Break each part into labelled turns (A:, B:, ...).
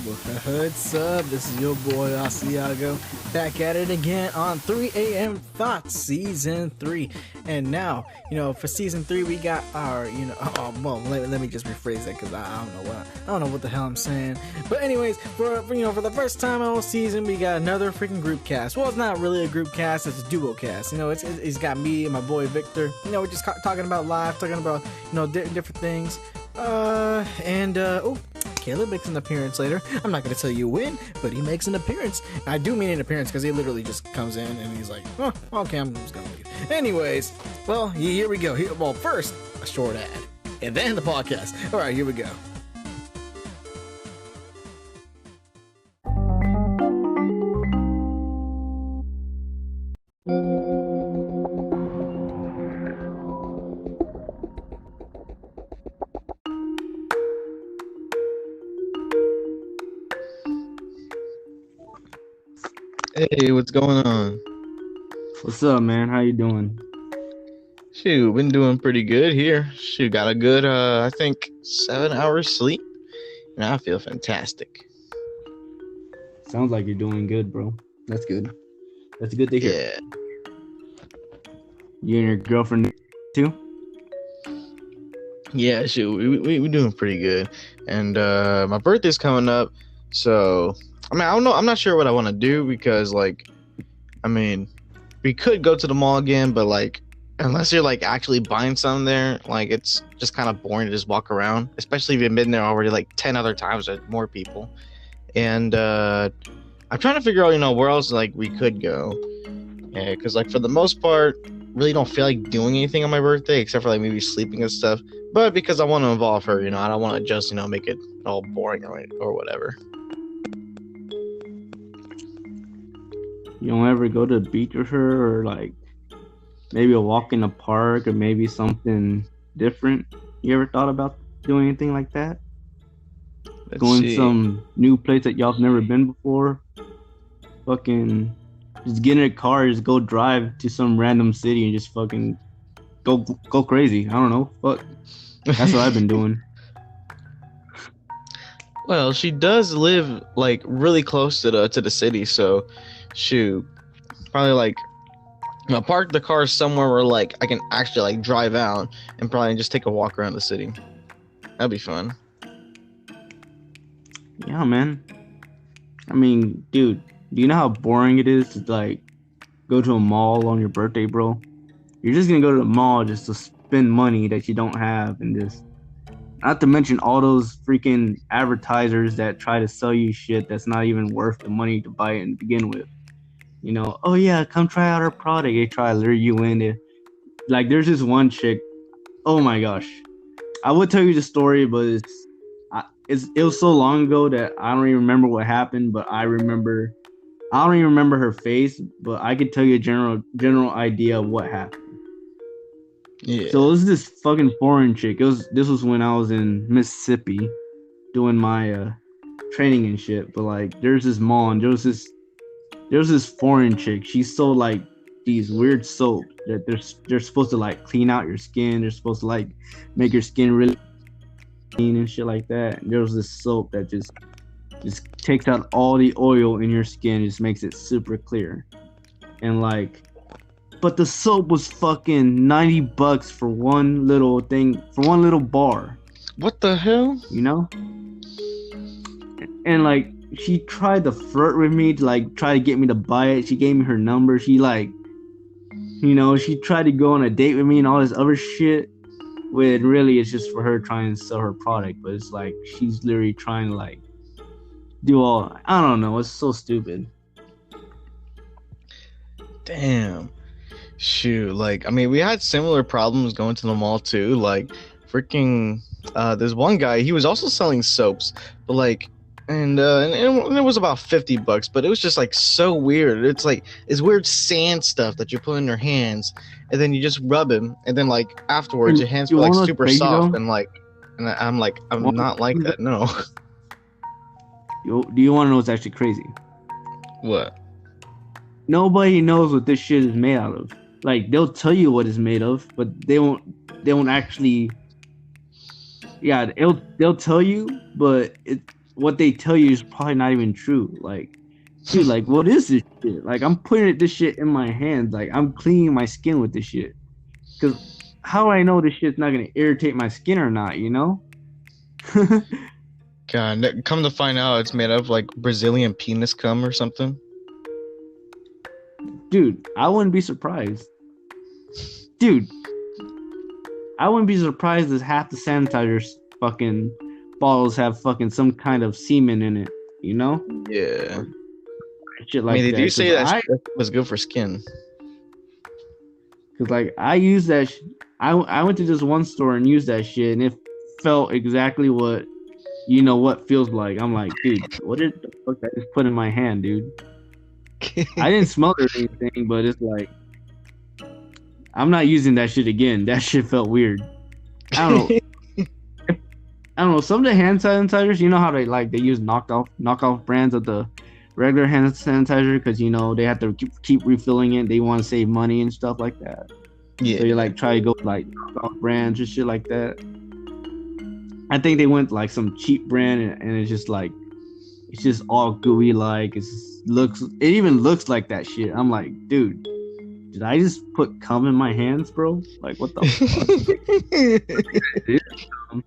A: What's up? This is your boy Asiago back at it again on 3 a.m. Thoughts Season 3. And now, for Season 3 we got our, let me just rephrase that because I don't know what the hell I'm saying. But anyways, for the first time all season we got another freaking group cast. Well, it's not really a group cast, it's a duo cast. It's got me and my boy Victor. We're just talking about life, talking about, different things. Caleb makes an appearance later. I'm not going to tell you when, but he makes an appearance. I do mean an appearance because he literally just comes in and he's like, oh, okay, I'm just going to leave. Anyways, well, here we go. Well, first, a short ad, and then the podcast. All right, here we go.
B: Hey, what's going on?
C: What's up, man? How you doing?
B: Shoot, been doing pretty good here. Shoot, got a good, I think 7 hours sleep, and I feel fantastic.
C: Sounds like you're doing good, bro. That's good. That's good to hear.
B: Yeah.
C: You and your girlfriend too?
B: Yeah, shoot, we doing pretty good. And my birthday's coming up, so I don't know. I'm not sure what I want to do because, we could go to the mall again, but unless you're actually buying something there, it's just kind of boring to just walk around, especially if you've been there already 10 other times with more people. And I'm trying to figure out, where else we could go. Yeah, because for the most part, really don't feel like doing anything on my birthday except for maybe sleeping and stuff. But because I want to involve her, I don't want to just make it all boring or whatever.
C: You don't ever go to the beach with her, or maybe a walk in the park, or maybe something different? You ever thought about doing anything like that? Going some new place that y'all have never been before? Fucking just get in a car, just go drive to some random city and just fucking go crazy. I don't know. Fuck. That's what I've been doing.
B: Well, she does live really close to the city, so shoot, probably park the car somewhere where I can actually drive out and probably just take a walk around the city. That'd be fun.
C: Yeah, man. Dude, do you know how boring it is to go to a mall on your birthday, bro? You're just gonna go to the mall just to spend money that you don't have, and just not to mention all those freaking advertisers that try to sell you shit that's not even worth the money to buy it and begin with. Oh yeah, come try out our product. They try to lure you in it. There's this one chick. Oh my gosh, I would tell you the story, but it was so long ago that I don't even remember what happened. But I don't even remember her face, but I could tell you a general idea of what happened.
B: Yeah.
C: So it was this fucking foreign chick. This was when I was in Mississippi doing my training and shit. But there's this mall, and there was this foreign chick. She sold these weird soap that they're supposed to clean out your skin. They're supposed to make your skin really clean and shit like that. And there was this soap that just takes out all the oil in your skin, just makes it super clear. And but the soap was fucking $90 for one little thing, for one little bar.
B: What the hell?
C: And she tried to flirt with me to try to get me to buy it. She gave me her number. She she tried to go on a date with me and all this other shit. When really it's just for her trying to sell her product. But it's she's literally trying to do all, I don't know. It's so stupid.
B: Damn. Shoot, we had similar problems going to the mall too. Freaking, there's one guy, he was also selling soaps, but and it was about $50, but it was just so weird. It's weird sand stuff that you put in your hands, and then you just rub him, and then afterwards your hands feel super soft, and I'm not like that. No.
C: Do you want to know what's actually crazy?
B: What?
C: Nobody knows what this shit is made out of. They'll tell you what it's made of, but they won't actually. Yeah, they'll tell you, but what they tell you is probably not even true. Like, dude, like, what is this shit? Like, I'm putting this shit in my hands. Like, I'm cleaning my skin with this shit. Because how do I know this shit's not gonna irritate my skin or not? You know?
B: God, come to find out, it's made of like Brazilian penis cum or something.
C: Dude, I wouldn't be surprised. Dude, I wouldn't be surprised if half the sanitizers fucking bottles have fucking some kind of semen in it. You know?
B: Yeah.
C: Shit
B: I
C: like
B: mean, they
C: that.
B: do say that
C: I,
B: was good for skin.
C: Cause like I use that. I went to this one store and used that shit, and it felt exactly what what feels like. I'm like, dude, what did the fuck I just put in my hand, dude? I didn't smell it or anything, but it's like I'm not using that shit again. That shit felt weird. I don't know. I don't know. Some of the hand sanitizers, you know how they use knockoff brands of the regular hand sanitizer because they have to keep refilling it. They want to save money and stuff like that.
B: Yeah.
C: So you like try to go like knockoff brands or shit like that. I think they went like some cheap brand and it's just like it's just all gooey like it even looks like that shit. I'm like, dude, did I just put cum in my hands, bro? Like what the fuck?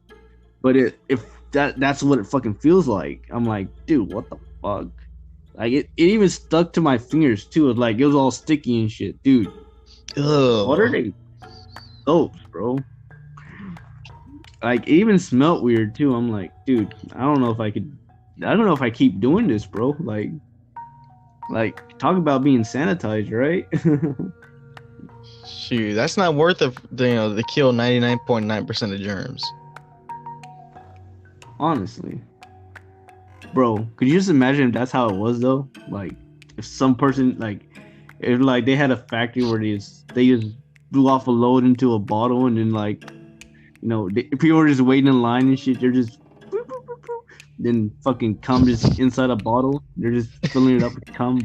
C: But if that's what it fucking feels like. I'm like, dude, what the fuck? Like it even stuck to my fingers too. It was all sticky and shit, dude.
B: Ugh.
C: What are they? Soaps, bro. Like it even smelled weird too. I'm like, dude, I don't know if I keep doing this, bro. Like talk about being sanitized, right?
B: Shoot, that's not worth the kill 99.9% of germs.
C: Honestly, bro, could you just imagine if that's how it was though? Like, if some person if they had a factory where they just blew off a load into a bottle and then people were just waiting in line and shit. They're just boop, boop, boop, boop. Then fucking cum just inside a bottle. They're just filling it up with cum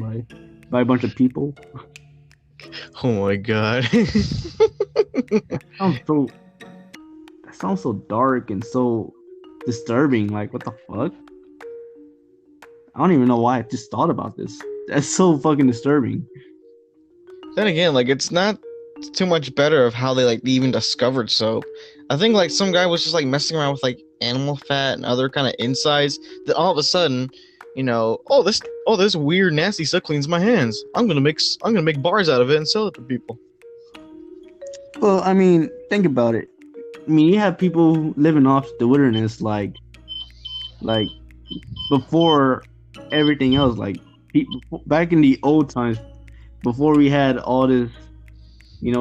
C: by a bunch of people.
B: Oh my god.
C: That sounds so dark and so disturbing. Like, what the fuck? I don't even know why I just thought about this. That's so fucking disturbing.
B: Then again, it's not too much better of how they even discovered soap. I think some guy was just messing around with animal fat and other kind of insides. That all of a sudden, this weird nasty stuff cleans my hands. I'm gonna make bars out of it and sell it to people.
C: Well, I mean, think about it. I mean, you have people living off the wilderness, like before everything else. Back in the old times, before we had all this,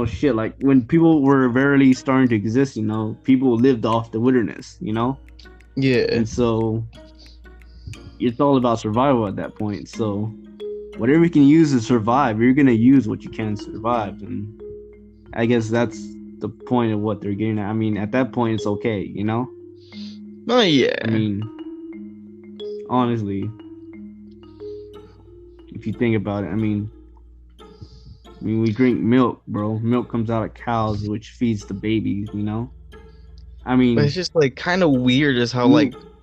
C: shit. Like when people were barely starting to exist, people lived off the wilderness,
B: Yeah.
C: And so it's all about survival at that point. So whatever you can use to survive, you're gonna use what you can survive, and I guess that's the point of what they're getting at. I mean, at that point, it's okay,
B: Oh yeah.
C: I mean, honestly, if you think about it, I mean, we drink milk, bro. Milk comes out of cows, which feeds the babies, I mean,
B: But it's just kind of weird as how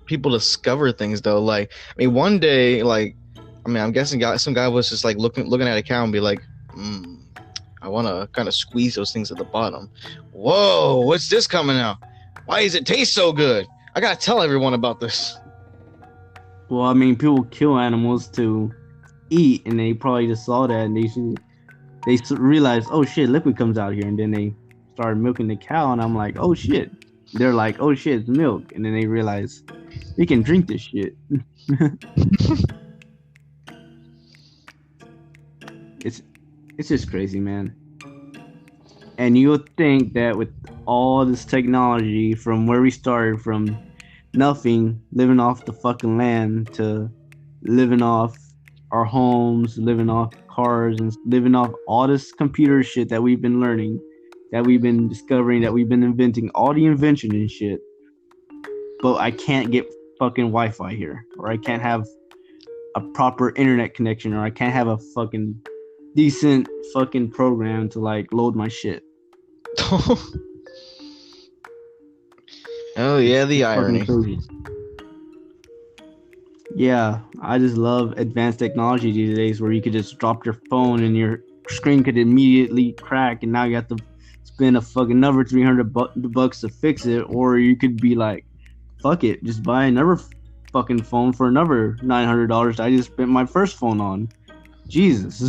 B: people discover things though. One day, I'm guessing some guy was just looking at a cow and be like, I want to kind of squeeze those things at the bottom. Whoa, what's this coming out? Why does it taste so good? I gotta tell everyone about this.
C: well, I mean, people kill animals to eat, and they probably just saw that, and they realized, oh shit, liquid comes out here, and then they started milking the cow, and I'm like, oh shit. They're like, oh shit, it's milk, and then they realize we can drink this shit. It's just crazy, man. And you would think that with all this technology, from where we started from nothing, living off the fucking land, to living off our homes, living off cars, and living off all this computer shit that we've been learning, that we've been discovering, that we've been inventing, all the invention and shit. But I can't get fucking Wi-Fi here, or I can't have a proper internet connection, or I can't have a fucking decent fucking program to load my shit.
B: Oh yeah, the irony.
C: Yeah, I just love advanced technology these days where you could just drop your phone and your screen could immediately crack, and now you have to spend a fucking another 300 bucks to fix it, or you could be like, fuck it, just buy another fucking phone for another $900 I just spent my first phone on. Jesus.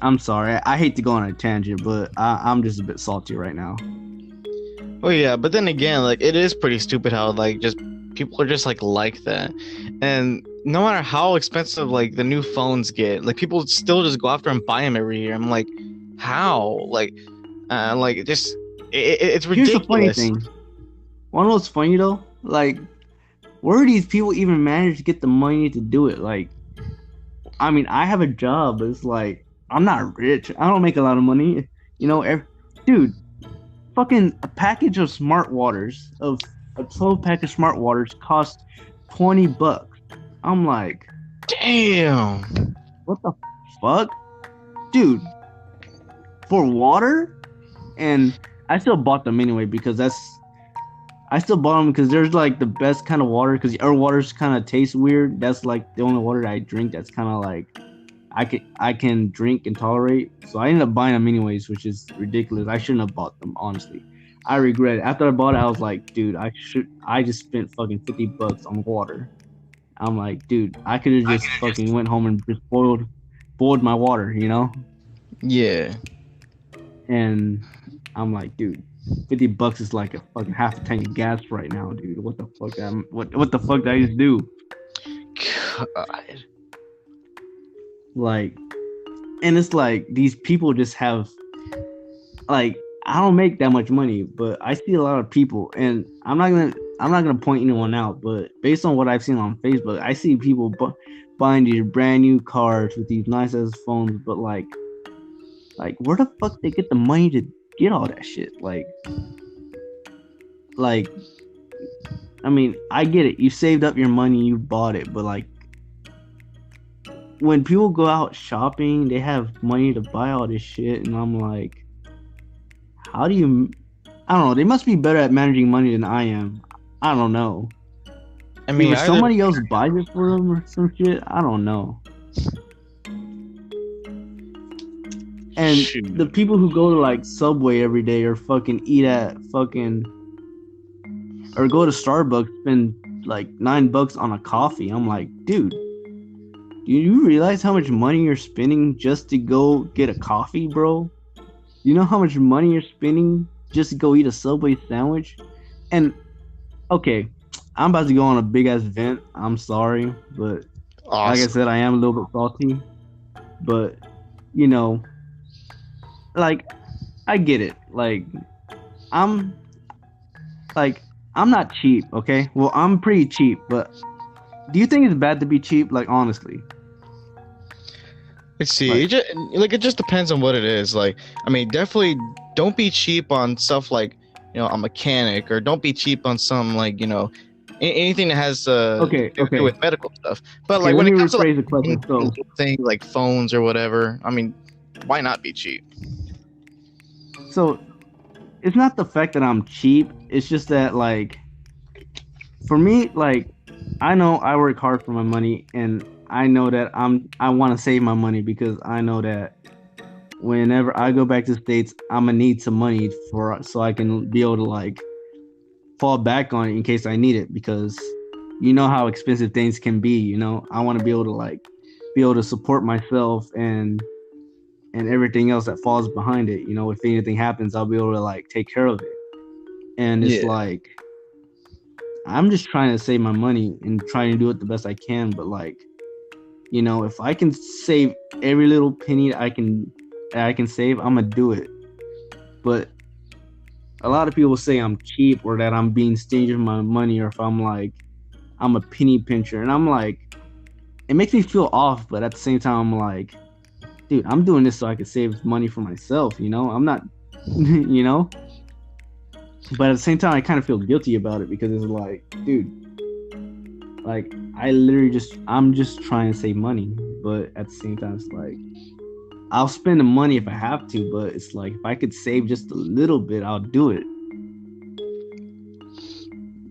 C: I'm sorry. I hate to go on a tangent, but I'm just a bit salty right now.
B: Oh yeah, but then again, like it is pretty stupid how like just people are just like that, and no matter how expensive like the new phones get, like people still just go after and buy them every year. I'm like, how? Like it just it's
C: Here's the funny
B: ridiculous.
C: thing. One of what's funny though? Like, where do these people even manage to get the money to do it? Like, I mean, I have a job, but it's like I'm not rich. I don't make a lot of money. You know, dude, fucking a package of smart waters of a 12 pack of smart waters cost $20. I'm like,
B: Damn.
C: what the fuck, dude? For water? And I still bought them anyway because I still bought them because there's like the best kind of water because our waters kind of taste weird. That's like the only water that I drink that's kind of like I can drink and tolerate. So I ended up buying them anyways, which is ridiculous. I shouldn't have bought them, honestly. I regret it. After I bought it, I was like, dude, I just spent fucking $50 on water. I'm like, dude, I could have just fucking went home and just boiled my water, you know?
B: Yeah.
C: And I'm like, dude, $50 is like a fucking half a tank of gas right now, dude. What the fuck? What the fuck did I just do?
B: God.
C: Like, and it's like these people just have like I don't make that much money, but I see a lot of people, and I'm not gonna point anyone out, but based on what I've seen on Facebook, I see people buying these brand new cars with these nice ass phones, but like where the fuck they get the money to get all that shit? Like I mean, I get it. You saved up your money, you bought it, but like when people go out shopping, they have money to buy all this shit, and I'm like, how do you? I don't know. They must be better at managing money than I am. I don't know.
B: I mean,
C: Either somebody else buys it for them or some shit. I don't know. And
B: shoot.
C: the people who go to like Subway every day or fucking eat at fucking or go to Starbucks spend like $9 on a coffee. I'm like, dude, do you realize how much money you're spending just to go get a coffee, bro? You know how much money you're spending just to go eat a Subway sandwich? And okay, I'm about to go on a big ass vent. I'm sorry, but like I
B: Awesome.
C: said, I am a little bit salty. But you know, like I get it. I'm like I'm not cheap, okay? Well, I'm pretty cheap, but do you think it's bad to be cheap? Like honestly,
B: Let's see.
C: like
B: It just depends on what it is. Like, I mean, definitely don't be cheap on stuff like, a mechanic, or don't be cheap on some like, anything that has
C: okay,
B: to do
C: okay,
B: with medical stuff. But
C: okay.
B: like
C: Let
B: when
C: me
B: it comes to like
C: rephrase the question. So
B: little things like phones or whatever, I mean, why not be cheap?
C: so it's not the fact that I'm cheap. It's just that like for me, like I know I work hard for my money, and I know that I want to save my money because I know that whenever I go back to the States, I'm gonna need some money for so I can be able to like fall back on it in case I need it because you know how expensive things can be. You know, I want to be able to like be able to support myself and everything else that falls behind it. You know, if anything happens, I'll be able to like take care of it. And it's
B: Yeah.
C: like I'm just trying to save my money and trying to do it the best I can. But like, you know, if I can save every little penny I can save, I'm gonna do it. But a lot of people say I'm cheap or that I'm being stingy with my money, or if I'm a penny pincher, and I'm like, it makes me feel off. But at the same time, I'm like, dude, I'm doing this so I can save money for myself. You know, I'm not, you know. But at the same time, I kind of feel guilty about it because it's like, dude, like I'm just trying to save money. But at the same time, it's like I'll spend the money if I have to. But it's like if I could save just a little bit, I'll do it.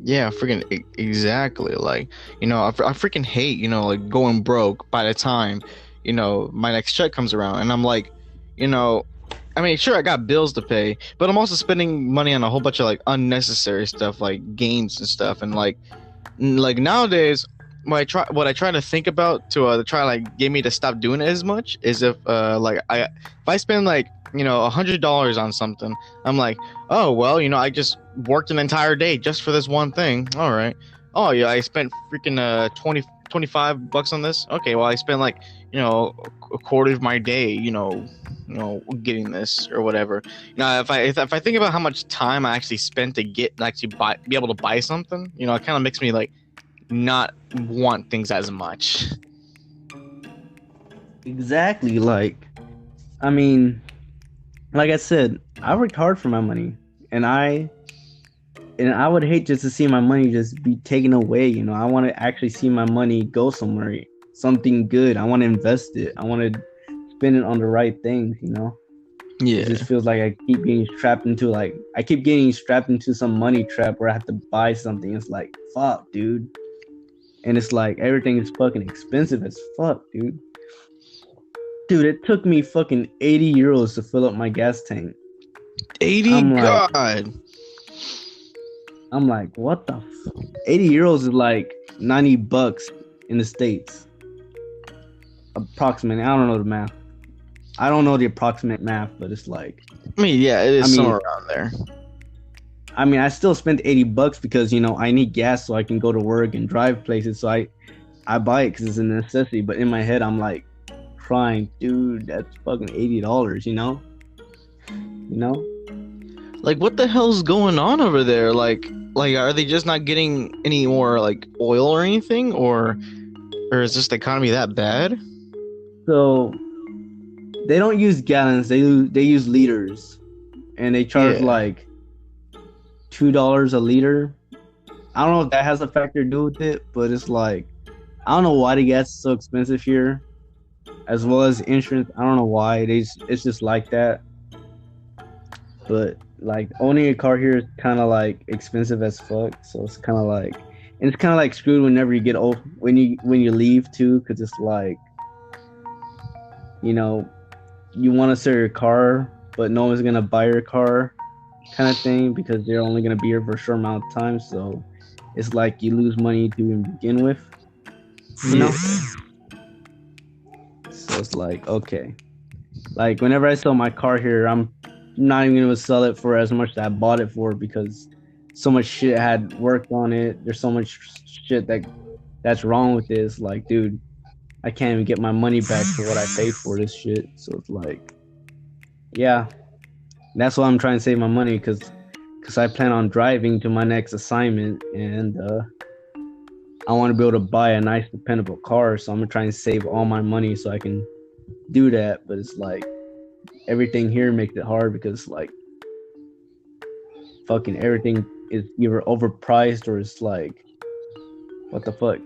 B: Yeah, freaking exactly. Like, I freaking hate, like going broke by the time, my next check comes around. And I'm like, you know, I mean, sure, I got bills to pay, but I'm also spending money on a whole bunch of like unnecessary stuff, like games and stuff. And like nowadays, what I try to think about to try like get me to stop doing it as much is if I spend like $100 on something, I'm like, oh well, I just worked an entire day just for this one thing. All right. Oh yeah, I spent freaking 25 bucks on this. Okay, well I spent like a quarter of my day getting this or whatever. If I think about how much time I actually spent to be able to buy something, it kind of makes me like not want things as much.
C: Exactly. Like, I mean, like I said, I worked hard for my money, and I would hate just to see my money just be taken away. I want to actually see my money go somewhere, something good. I want to invest it. I want to spend it on the right things.
B: Yeah.
C: It just feels like I keep getting strapped into some money trap where I have to buy something. It's like, fuck, dude. And it's like everything is fucking expensive as fuck, dude. Dude, it took me fucking 80 euros to fill up my gas tank.
B: 80?
C: I'm like,
B: God.
C: I'm like, what the 80 euros is like 90 bucks in the States. Approximately. I don't know the math. I don't know the approximate math, but it's like,
B: I mean, yeah, it is somewhere around there.
C: I mean, I still spent 80 bucks because, I need gas so I can go to work and drive places. So I buy it because it's a necessity. But in my head, I'm like crying, dude, that's fucking $80, You know?
B: Like, what the hell's going on over there? Like, are they just not getting any more like oil or anything, or is this the economy that bad?
C: So they don't use gallons; they use liters, and they charge like $2 a liter. I don't know if that has a factor to do with it, but it's like, I don't know why the gas is so expensive here, as well as insurance. I don't know why it's just like that. But like owning a car here is kind of like expensive as fuck, so it's kind of like, and it's kind of like screwed whenever you get old when you leave too, because it's like, you want to sell your car, but no one's gonna buy your car, kind of thing, because they're only gonna be here for a short amount of time. So it's like you lose money to begin with, So it's like, okay, like whenever I sell my car here, I'm not even gonna sell it for as much that I bought it for, because so much shit had worked on it. There's so much shit that's wrong with this. Like, dude, I can't even get my money back for what I paid for this shit. So it's like, yeah, that's why I'm trying to save my money, because I plan on driving to my next assignment, and I want to be able to buy a nice, dependable car. So I'm gonna try and save all my money so I can do that. But it's like, everything here makes it hard, because like fucking everything is either overpriced or it's like, what the fuck,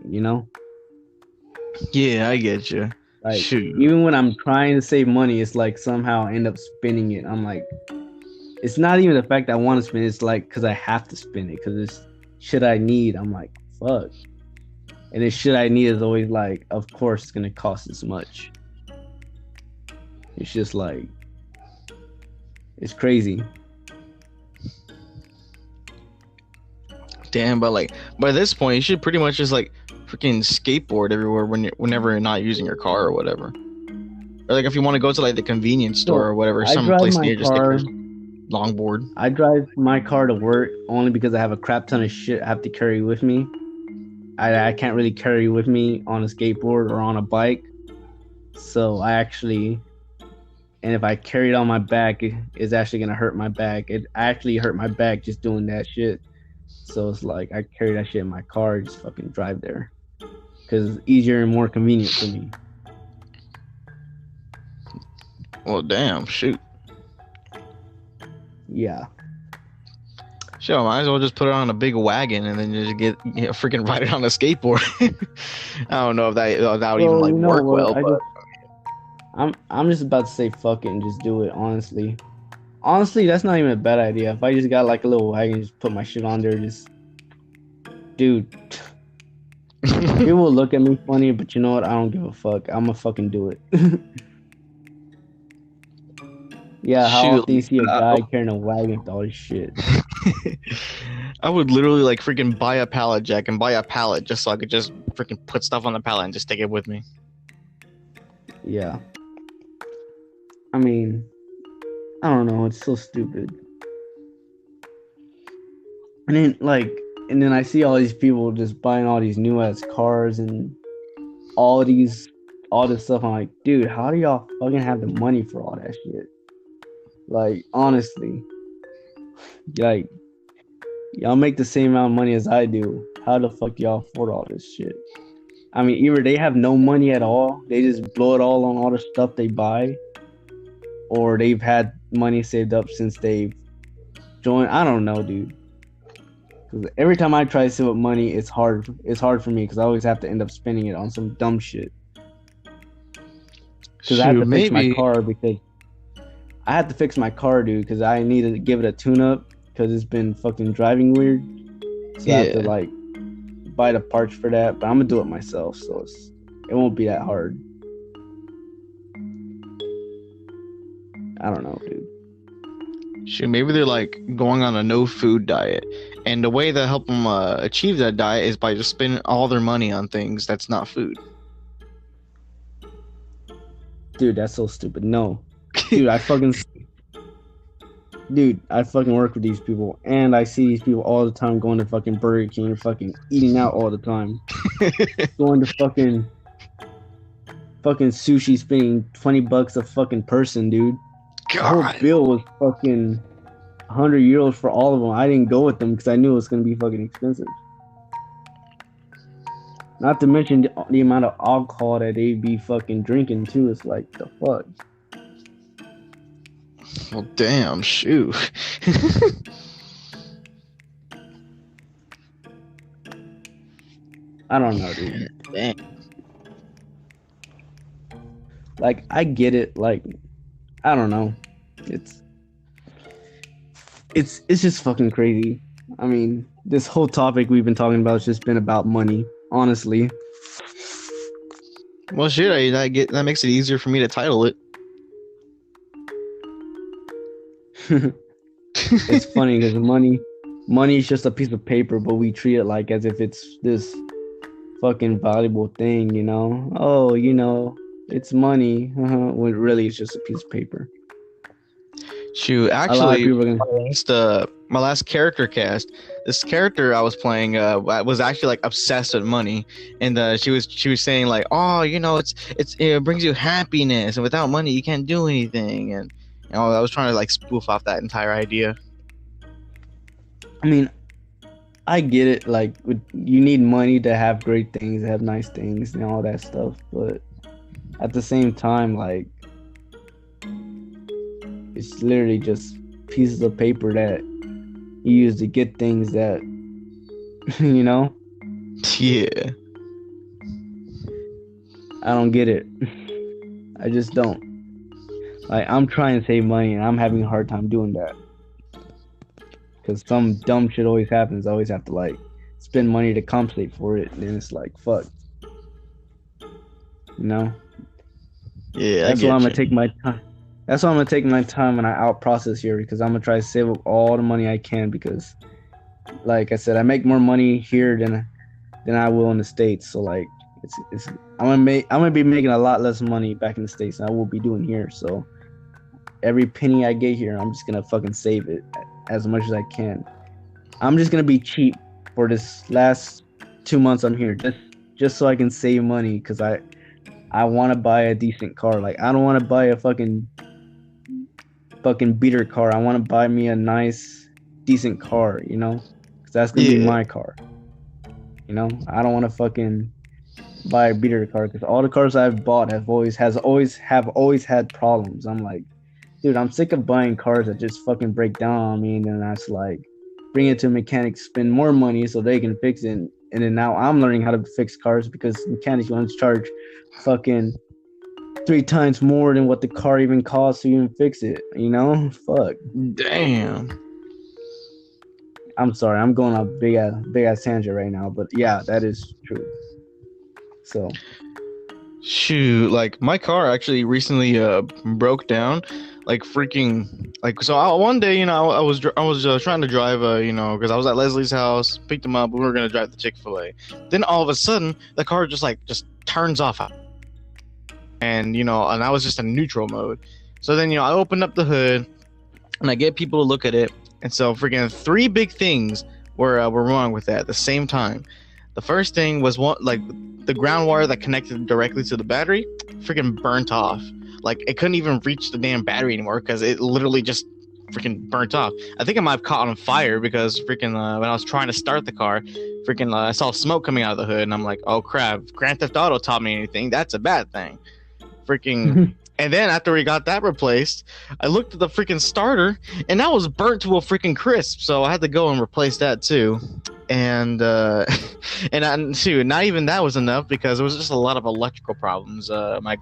B: Yeah, I get you.
C: Like,
B: shoot,
C: even when I'm trying to save money, it's like somehow I end up spending it. I'm like, it's not even the fact that I want to spend it, it's like because I have to spend it, because it's shit I need. I'm like, fuck. And this shit I need is always like, of course it's gonna cost this much. It's just like, it's crazy.
B: damn. But like by this point, you should pretty much just like freaking skateboard everywhere whenever you're not using your car or whatever. Or like if you want to go to like the convenience store or whatever, some place near, just take your longboard.
C: I drive my car to work only because I have a crap ton of shit I have to carry with me. I can't really carry with me on a skateboard or on a bike. So and if I carry it on my back, it's actually going to hurt my back. It actually hurt my back just doing that shit. So it's like, I carry that shit in my car, just fucking drive there. Because it's easier and more convenient for me.
B: Well, damn, shoot.
C: Yeah.
B: Sure, might as well just put it on a big wagon and then just get freaking ride it on a skateboard. I don't know if that would even like work well. But
C: I'm just about to say fuck it and just do it. Honestly, that's not even a bad idea. If I just got like a little wagon, just put my shit on there, just Dude, people will look at me funny, but you know what? I don't give a fuck. I'ma fucking do it. Yeah, how
B: Shoot,
C: often you see a
B: uh,
C: guy carrying a wagon with all this shit?
B: I would literally like freaking buy a pallet jack and buy a pallet just so I could just freaking put stuff on the pallet and just take it with me.
C: Yeah. I mean, I don't know. It's so stupid. And then I see all these people just buying all these new ass cars and all this stuff. I'm like, dude, how do y'all fucking have the money for all that shit? Like, honestly, like, y'all make the same amount of money as I do. How the fuck y'all afford all this shit? I mean, either they have no money at all, they just blow it all on all the stuff they buy, or they've had money saved up since they've joined. I don't know, dude. Because every time I try to save up money, it's hard. It's hard for me because I always have to end up spending it on some dumb shit. Because I have to fix my car because I had to fix my car, dude, because I needed to give it a tune-up because it's been fucking driving weird. So I have to like buy the parts for that, but I'm gonna do it myself, so it won't be that hard. I don't know, dude.
B: Shoot, maybe they're like going on a no food diet, and the way to help them achieve that diet is by just spending all their money on things that's not food.
C: Dude, that's so stupid. No, dude, I fucking work with these people, and I see these people all the time going to fucking Burger King and fucking eating out all the time. Going to fucking sushi, spending $20 a fucking person, dude.
B: God.
C: The whole bill was fucking 100 euros for all of them. I didn't go with them because I knew it was gonna be fucking expensive. Not to mention the amount of alcohol that they be fucking drinking too. It's like, the fuck.
B: Well, damn, shoot.
C: I don't know, dude.
B: Dang.
C: Like, I get it. Like, I don't know. It's just fucking crazy. I mean, this whole topic we've been talking about has just been about money, honestly.
B: Well, shit, that makes it easier for me to title it.
C: It's funny because money is just a piece of paper, but we treat it like as if it's this fucking valuable thing, you know? Oh, you know, it's money. When really it's just a piece of paper.
B: Shoot, actually, my last character cast, this character I was playing was actually like obsessed with money, and she was saying like, oh, you know, it brings you happiness, and without money you can't do anything, and you know, I was trying to like spoof off that entire idea.
C: I mean, I get it. Like, you need money to have great things, have nice things, and all that stuff. But at the same time, like, it's literally just pieces of paper that you use to get things that, you know?
B: Yeah.
C: I don't get it. I just don't. Like, I'm trying to save money, and I'm having a hard time doing that. Because some dumb shit always happens. I always have to, like, spend money to compensate for it. And then it's like, fuck. You know?
B: Yeah,
C: That's why I'm going to take my time. That's why I'm going to take my time when I out process here. Because I'm going to try to save up all the money I can. Because, like I said, I make more money here than I will in the States. So, like, I'm gonna be making a lot less money back in the States than I will be doing here. So every penny I get here, I'm just gonna fucking save it as much as I can. I'm just gonna be cheap for this last 2 months I'm here, just so I can save money, because I want to buy a decent car. Like, I don't want to buy a fucking beater car. I want to buy me a nice, decent car, you know, because that's gonna be my car. You know, I don't want to fucking buy a beater car, because all the cars I've bought have always had problems. I'm like, dude, I'm sick of buying cars that just fucking break down on me, and then that's like, bring it to a mechanic, spend more money so they can fix it, and then now I'm learning how to fix cars because mechanics want to charge fucking 3 times more than what the car even costs to even fix it, you know? Fuck.
B: Damn.
C: I'm sorry, I'm going on a big ass tangent right now, but yeah, that is true. So
B: Shoot, like my car actually recently broke down, like freaking like so. One day, I was trying to drive, because I was at Leslie's house, picked him up. We were gonna drive to Chick-fil-A. Then all of a sudden, the car just turns off, and I was just in neutral mode. So then I opened up the hood, and I get people to look at it, and so freaking three big things were wrong with that at the same time. The first thing was the ground wire that connected directly to the battery freaking burnt off. Like it couldn't even reach the damn battery anymore because it literally just freaking burnt off. I think I might have caught on fire because freaking when I was trying to start the car, freaking I saw smoke coming out of the hood, and I'm like, oh crap! Grand Theft Auto taught me anything, that's a bad thing. Freaking. And then after we got that replaced, I looked at the freaking starter, and that was burnt to a freaking crisp. So I had to go and replace that too. And shoot, not even that was enough because it was just a lot of electrical problems. My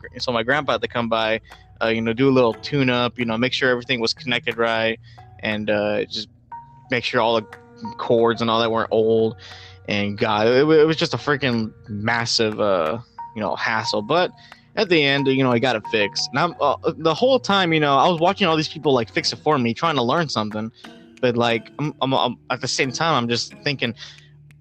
B: grandpa had to come by, do a little tune up, make sure everything was connected right, and just make sure all the cords and all that weren't old. And God, it was just a freaking massive, hassle. But at the end, I got it fixed. And the whole time, I was watching all these people like fix it for me, trying to learn something. But like, I'm at the same time, I'm just thinking,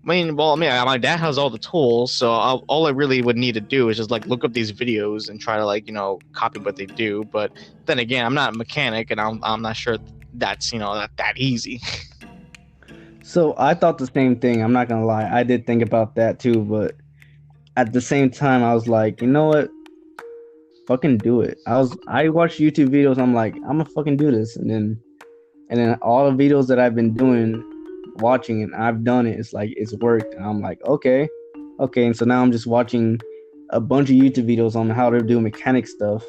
B: my dad has all the tools, so all I really would need to do is just like look up these videos and try to copy what they do. But then again, I'm not a mechanic, and I'm not sure that's that easy.
C: So I thought the same thing. I'm not gonna lie, I did think about that too, but at the same time, I was like, you know what? Fucking do it. I watched YouTube videos. I'm like, I'm gonna fucking do this, and then all the videos that I've been watching, and I've done it. It's like it's worked. And I'm like, okay. And so now I'm just watching a bunch of YouTube videos on how to do mechanic stuff,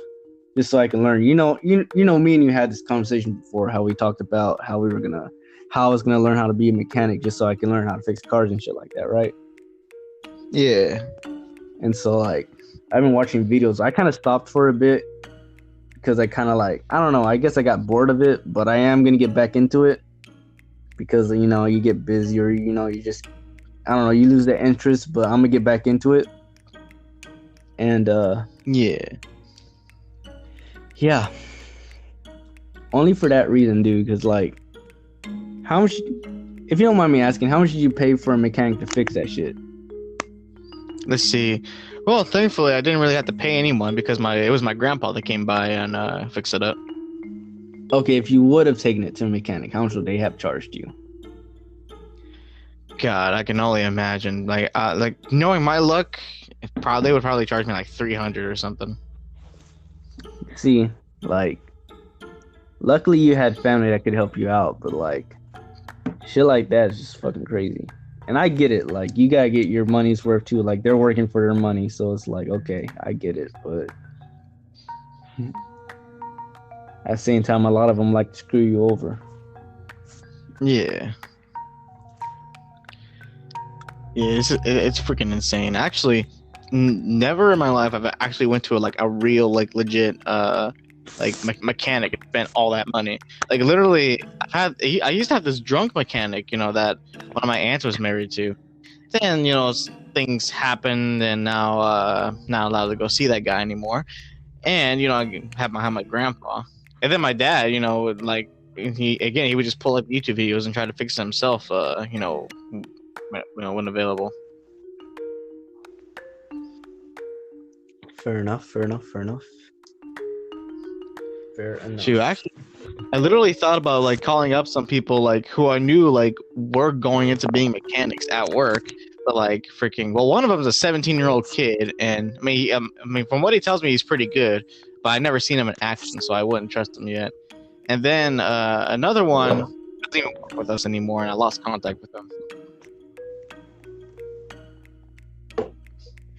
C: just so I can learn. Me and you had this conversation before, how we talked about how I was gonna learn how to be a mechanic, just so I can learn how to fix cars and shit like that, right?
B: Yeah.
C: And so like, I've been watching videos. I kind of stopped for a bit because I kind of I don't know, I guess I got bored of it, but I am going to get back into it because, you get busy, or, you just, I don't know, you lose the interest, but I'm going to get back into it. And, yeah. Only for that reason, dude, because, how much, if you don't mind me asking, how much did you pay for a mechanic to fix that shit?
B: Let's see. Well, thankfully, I didn't really have to pay anyone because it was my grandpa that came by and fixed it up.
C: Okay, if you would have taken it to a mechanic, how much would they have charged you?
B: God, I can only imagine. Knowing my luck, they would probably charge me like $300 or something.
C: See, luckily you had family that could help you out, but shit like that is just fucking crazy. And I get it, you gotta get your money's worth too. They're working for their money, so it's okay, I get it, but at the same time, a lot of them like to screw you over.
B: Yeah. Yeah, it's freaking insane. Actually, never in my life have I actually went to a real legit mechanic and spent all that money. Literally, I used to have this drunk mechanic, that one of my aunts was married to. Then things happened, and now not allowed to go see that guy anymore. And I have my grandpa, and then my dad. He would just pull up YouTube videos and try to fix it himself. When available.
C: Fair enough.
B: Shoot, actually, I literally thought about calling up some people who I knew were going into being mechanics at work, but one of them is a 17-year-old kid, and from what he tells me, he's pretty good, but I've never seen him in action, so I wouldn't trust him yet. And then another one doesn't even work with us anymore, and I lost contact with him.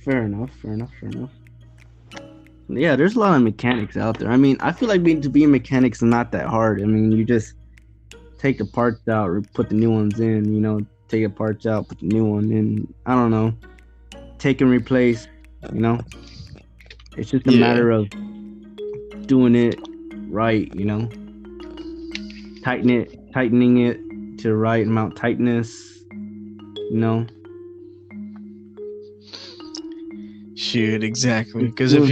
C: Fair enough. Yeah, there's a lot of mechanics out there. I feel like to be a mechanic is not that hard. You just take the parts out or put the new ones in, take the parts out, put the new one in. I don't know. Take and replace, It's just a matter of doing it right, tightening it to right amount tightness. You know.
B: Shoot, exactly.
C: It's
B: Because
C: good.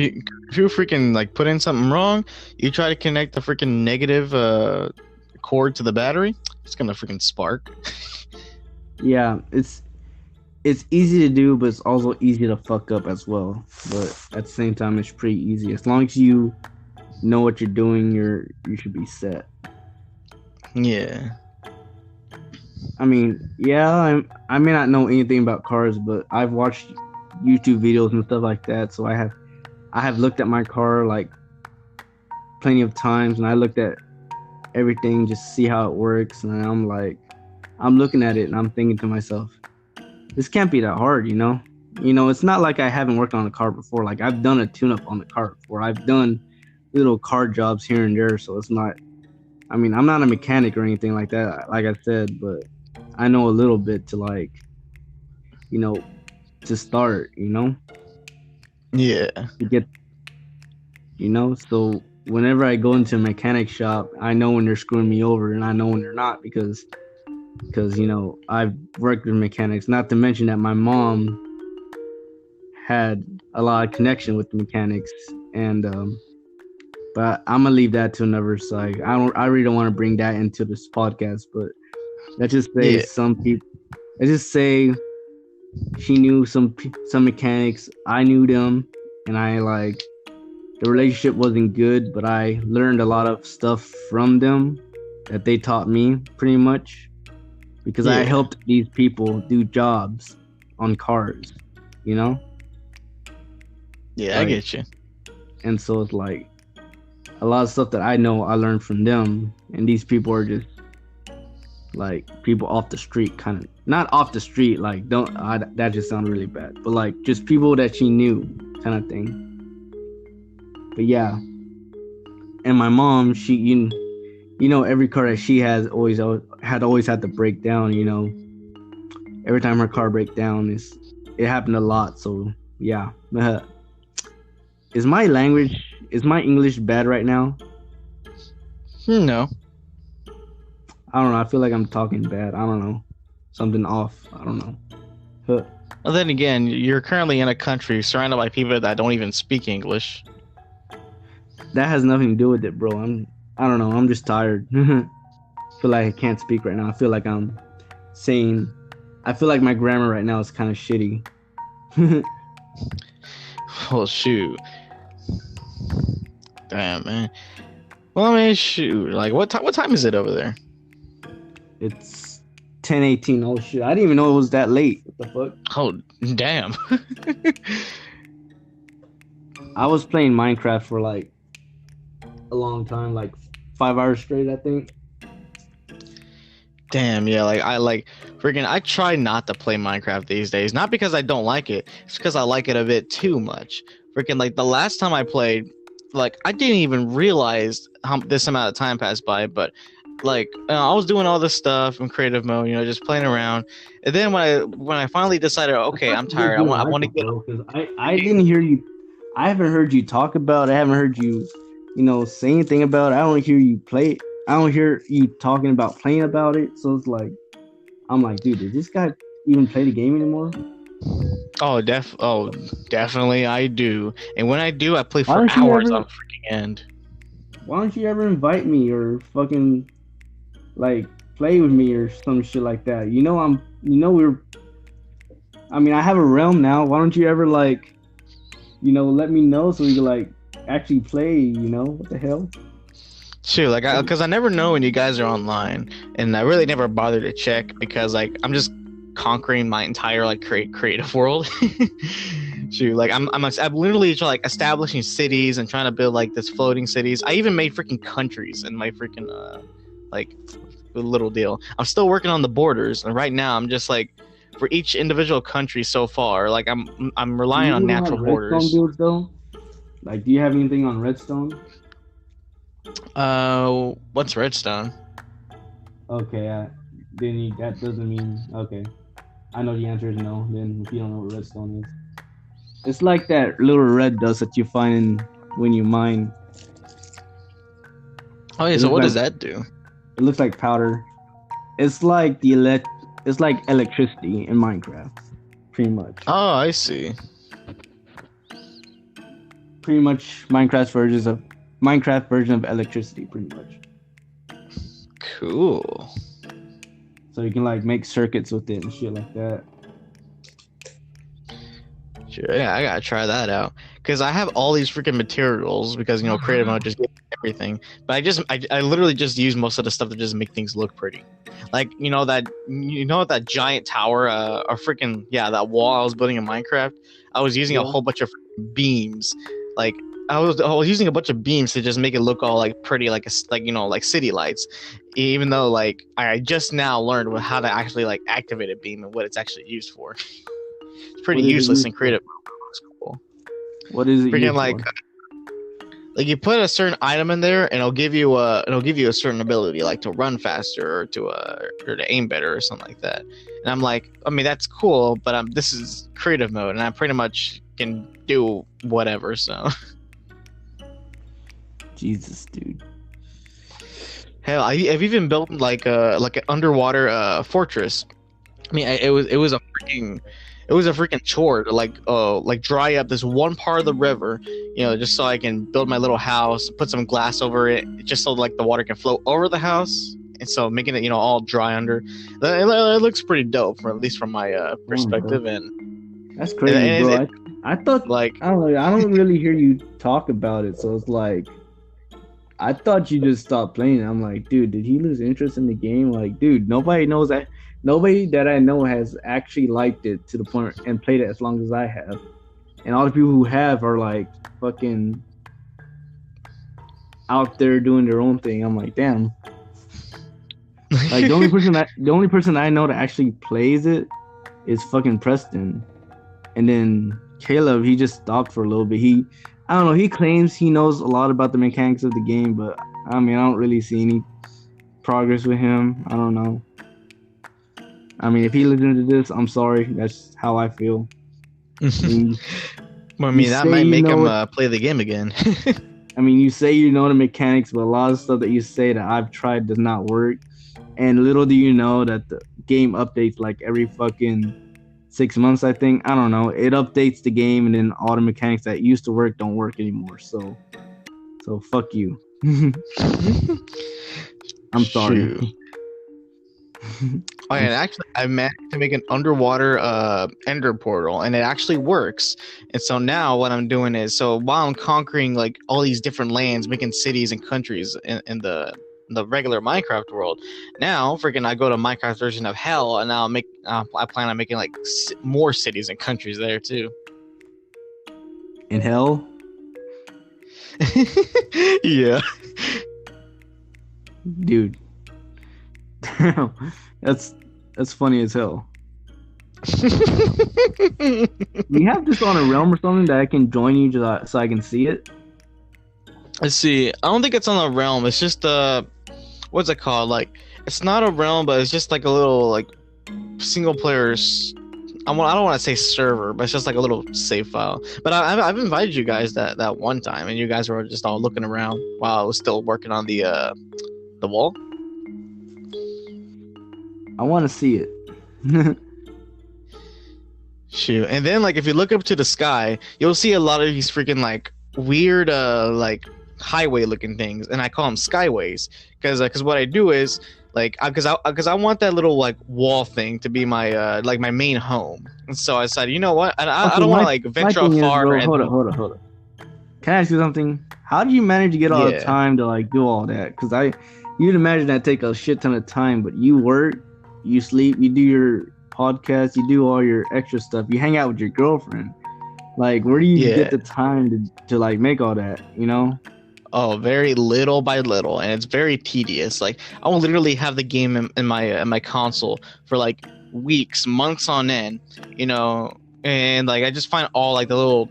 B: if you freaking like put in something wrong, you try to connect the freaking negative cord to the battery, it's gonna freaking spark.
C: Yeah, it's easy to do, but it's also easy to fuck up as well. But at the same time, it's pretty easy. As long as you know what you're doing, you should be set.
B: Yeah.
C: I mean, yeah, I may not know anything about cars, but I've watched YouTube videos and stuff like that. So I have looked at my car like plenty of times, and I looked at everything just to see how it works, and I'm looking at it and I'm thinking to myself, this can't be that hard, you know. It's not like I haven't worked on a car before. Like, I've done a tune-up on the car before. I've done little car jobs here and there, so it's not. I mean, I'm not a mechanic or anything like that, like I said, but I know a little bit to to start,
B: Yeah.
C: to get, So whenever I go into a mechanic shop, I know when they're screwing me over, and I know when they're not because I've worked with mechanics. Not to mention that my mom had a lot of connection with the mechanics, and but I'm gonna leave that to another side. I really don't want to bring that into this podcast, but let's just say some people. Let's just say she knew some mechanics. I knew them, and the relationship wasn't good, but I learned a lot of stuff from them that they taught me, pretty much, because I helped these people do jobs on cars,
B: Yeah, I get you.
C: And so it's like a lot of stuff that I know I learned from them, and these people are just like people off the street, kind of not off the street, like that just sounds really bad, but like just people that she knew, kind of thing. But yeah, and my mom, she every car that she has always had to break down. Every time her car break down, it happened a lot. So yeah. Is my English bad right now?
B: No.
C: I don't know. I feel like I'm talking bad. I don't know. Something off. I don't know.
B: Well, then again, you're currently in a country surrounded by people that don't even speak English.
C: That has nothing to do with it, bro. I don't know. I'm just tired. I feel like I can't speak right now. I feel like my grammar right now is kind of shitty.
B: Well, shoot. Damn, man. Well, I mean, shoot. Like, what time is it over there?
C: It's 10:18. Oh shit! I didn't even know it was that late. What the fuck?
B: Oh, damn.
C: I was playing Minecraft for like a long time, like 5 hours straight, I think.
B: Damn, yeah. I try not to play Minecraft these days. Not because I don't like it. It's because I like it a bit too much. Freaking, like, the last time I played, like, I didn't even realize how this amount of time passed by, but like I was doing all this stuff in creative mode, just playing around, and then when I finally decided, okay, I'm tired, I want to get.
C: I didn't hear you. I haven't heard you talk about. I haven't heard you, say anything about it. I don't hear you play. I don't hear you talking about playing about it. So it's like, I'm like, dude, did this guy even play the game anymore?
B: Oh, definitely I do. And when I do, I play for hours on freaking end.
C: Why don't you ever invite me or fucking like play with me or some shit like that? I have a realm now. Why don't you ever let me know so we can like actually play, what the hell?
B: Sure, because I never know when you guys are online, and I really never bother to check because I'm just conquering my entire creative world. Shoot, I'm literally establishing cities and trying to build this floating cities. I even made freaking countries in my freaking little deal. I'm still working on the borders, and right now I'm just for each individual country so far, I'm relying on natural borders.
C: Redstone builds, though? Do you have anything on redstone?
B: What's redstone?
C: Okay, then that doesn't mean okay. I know the answer is no. Then if you don't know what redstone is, it's like that little red dust that you find when you mine.
B: Oh yeah, so what does that do?
C: It looks like powder. It's like it's like electricity in Minecraft, pretty much.
B: Oh, I see.
C: Pretty much Minecraft version of electricity, pretty much.
B: Cool.
C: So you can like make circuits with it and shit like that.
B: Sure, yeah, I gotta try that out because I have all these freaking materials because creative mode just gives me everything. But I literally just use most of the stuff to just make things look pretty. Like that giant tower, or freaking that wall I was building in Minecraft. I was using a whole bunch of beams. Like I was using a bunch of beams to just make it look all like pretty, like like city lights. Even though like I just now learned how to actually like activate a beam and what it's actually used for. It's pretty useless in creative mode. It's cool.
C: What is it used
B: like
C: for?
B: Like you put a certain item in there and it'll give you a certain ability, like to run faster or to aim better or something like that. And I'm like, I mean that's cool, but this is creative mode and I pretty much can do whatever. So
C: Jesus, dude.
B: hell, I've even built like an underwater fortress. I mean, it was a freaking chore to like dry up this one part of the river, just so I can build my little house, put some glass over it, just so like the water can flow over the house, and so making it all dry under. It looks pretty dope, at least from my perspective. And
C: that's crazy, bro. I thought
B: like
C: I don't know. I don't really hear you talk about it, so it's like I thought you just stopped playing it. I'm like, dude, did he lose interest in the game? Like, dude, nobody knows that. Nobody that I know has actually liked it to the point and played it as long as I have. And all the people who have are like fucking out there doing their own thing. I'm like, damn. Like the only person I know that actually plays it is fucking Preston. And then Caleb, he just stopped for a little bit. I don't know, he claims he knows a lot about the mechanics of the game, but I mean, I don't really see any progress with him. I don't know. I mean, if he listens to this, I'm sorry. That's how I feel.
B: that might make him play the game again.
C: I mean, you say you know the mechanics, but a lot of stuff that you say that I've tried does not work. And little do you know that the game updates like every fucking 6 months, I think. I don't know. It updates the game, and then all the mechanics that used to work don't work anymore. So fuck you. I'm sorry.
B: Oh, and actually, I managed to make an underwater ender portal, and it actually works. And so now what I'm doing is, so while I'm conquering like all these different lands, making cities and countries in the regular Minecraft world, now freaking I go to Minecraft version of Hell, and now I plan on making like more cities and countries there too.
C: In Hell?
B: Yeah.
C: Dude. that's funny as hell. You have this on a realm or something that I can join you so I can see it?
B: Let's see. I don't think it's on the realm. It's just what's it called? Like, it's not a realm, but it's just like a little like single player. I don't want to say server, but it's just like a little save file. But I've invited you guys that one time, and you guys were just all looking around while I was still working on the wall.
C: I want to see it.
B: Shoot. And then like if you look up to the sky, you'll see a lot of these freaking like weird like highway looking things, and I call them skyways because what I do is like because I want that little like wall thing to be my like my main home. And so I decided, you know what? I don't want to like venture off far.
C: Hold on. Can I ask you something? How do you manage to get all the time to like do all that? Because you'd imagine that take a shit ton of time, but you work, you sleep, you do your podcast, you do all your extra stuff, you hang out with your girlfriend. Like, where do you get the time to like make all that, you know?
B: Oh, very little by little, and it's very tedious. Like, I will literally have the game in my console for like weeks, months on end, you know, and like I just find all like the little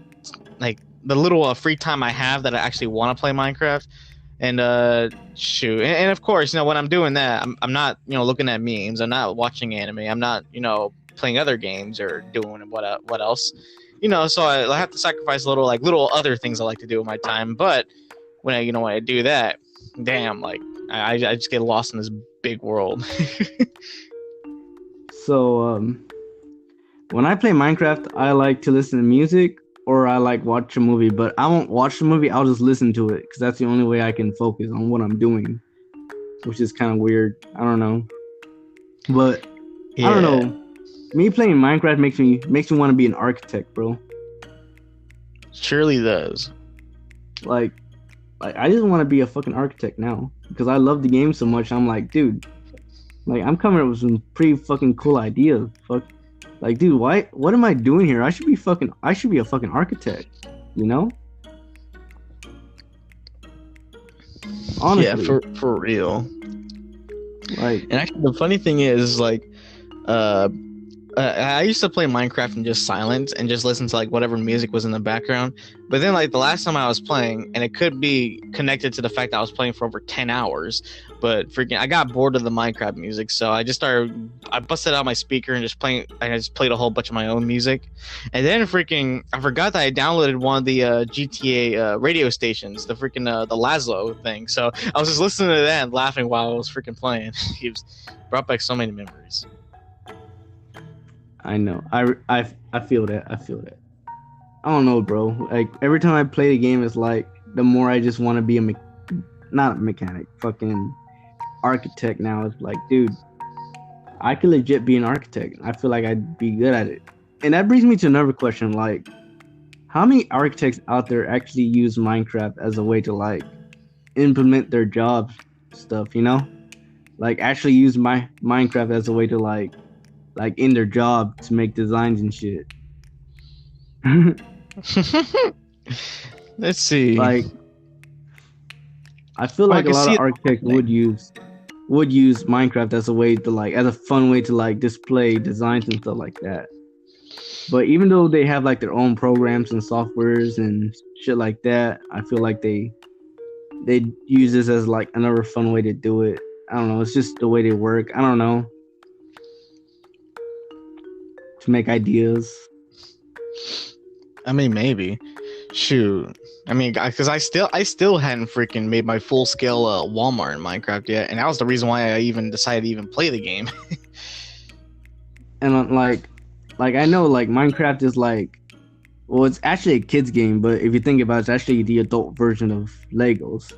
B: free time I have that I actually want to play Minecraft. And shoot, and of course, you know, when I'm doing that, I'm not, you know, looking at memes, I'm not watching anime, I'm not, you know, playing other games or doing what else, you know. So I have to sacrifice little other things I like to do with my time. But when I do that, damn, like I just get lost in this big world.
C: So when I play Minecraft, I like to listen to music or I like watch a movie. But I won't watch the movie. I'll just listen to it because that's the only way I can focus on what I'm doing, which is kind of weird. I don't know, but I don't know. Me playing Minecraft makes me want to be an architect, bro.
B: Surely does.
C: Like I just want to be a fucking architect now because I love the game so much. I'm like, dude, like I'm coming up with some pretty fucking cool ideas. Fuck, like, dude, what am I doing here? I should be a fucking architect, you know? Honestly.
B: Yeah, for real.
C: Like,
B: and actually, the funny thing is, like, I used to play Minecraft in just silence and just listen to like whatever music was in the background. But then like the last time I was playing, and it could be connected to the fact that I was playing for over 10 hours, but freaking I got bored of the Minecraft music, so I busted out my speaker and I just played a whole bunch of my own music. And then freaking I forgot that I downloaded one of the GTA radio stations, the freaking the Laszlo thing. So I was just listening to that and laughing while I was freaking playing. It brought back so many memories.
C: I know. I feel that. I feel that. I don't know, bro. Like every time I play the game, it's like the more I just want to be not a mechanic, fucking architect. Now it's like, dude, I could legit be an architect. I feel like I'd be good at it. And that brings me to another question: like, how many architects out there actually use Minecraft as a way to like implement their job stuff? You know, like actually use Minecraft as a way to like in their job to make designs and shit.
B: Let's see.
C: Like, I feel like a lot of architects would use Minecraft as a way to like, as a fun way to like display designs and stuff like that. But even though they have like their own programs and softwares and shit like that, I feel like they use this as like another fun way to do it. I don't know. It's just the way they work. I don't know. To make ideas.
B: I mean, maybe. Shoot. I mean, because I still hadn't freaking made my full scale Walmart in Minecraft yet, and that was the reason why I even decided to even play the game.
C: And like I know like Minecraft is like, well, it's actually a kids game, but if you think about it, it's actually the adult version of Legos.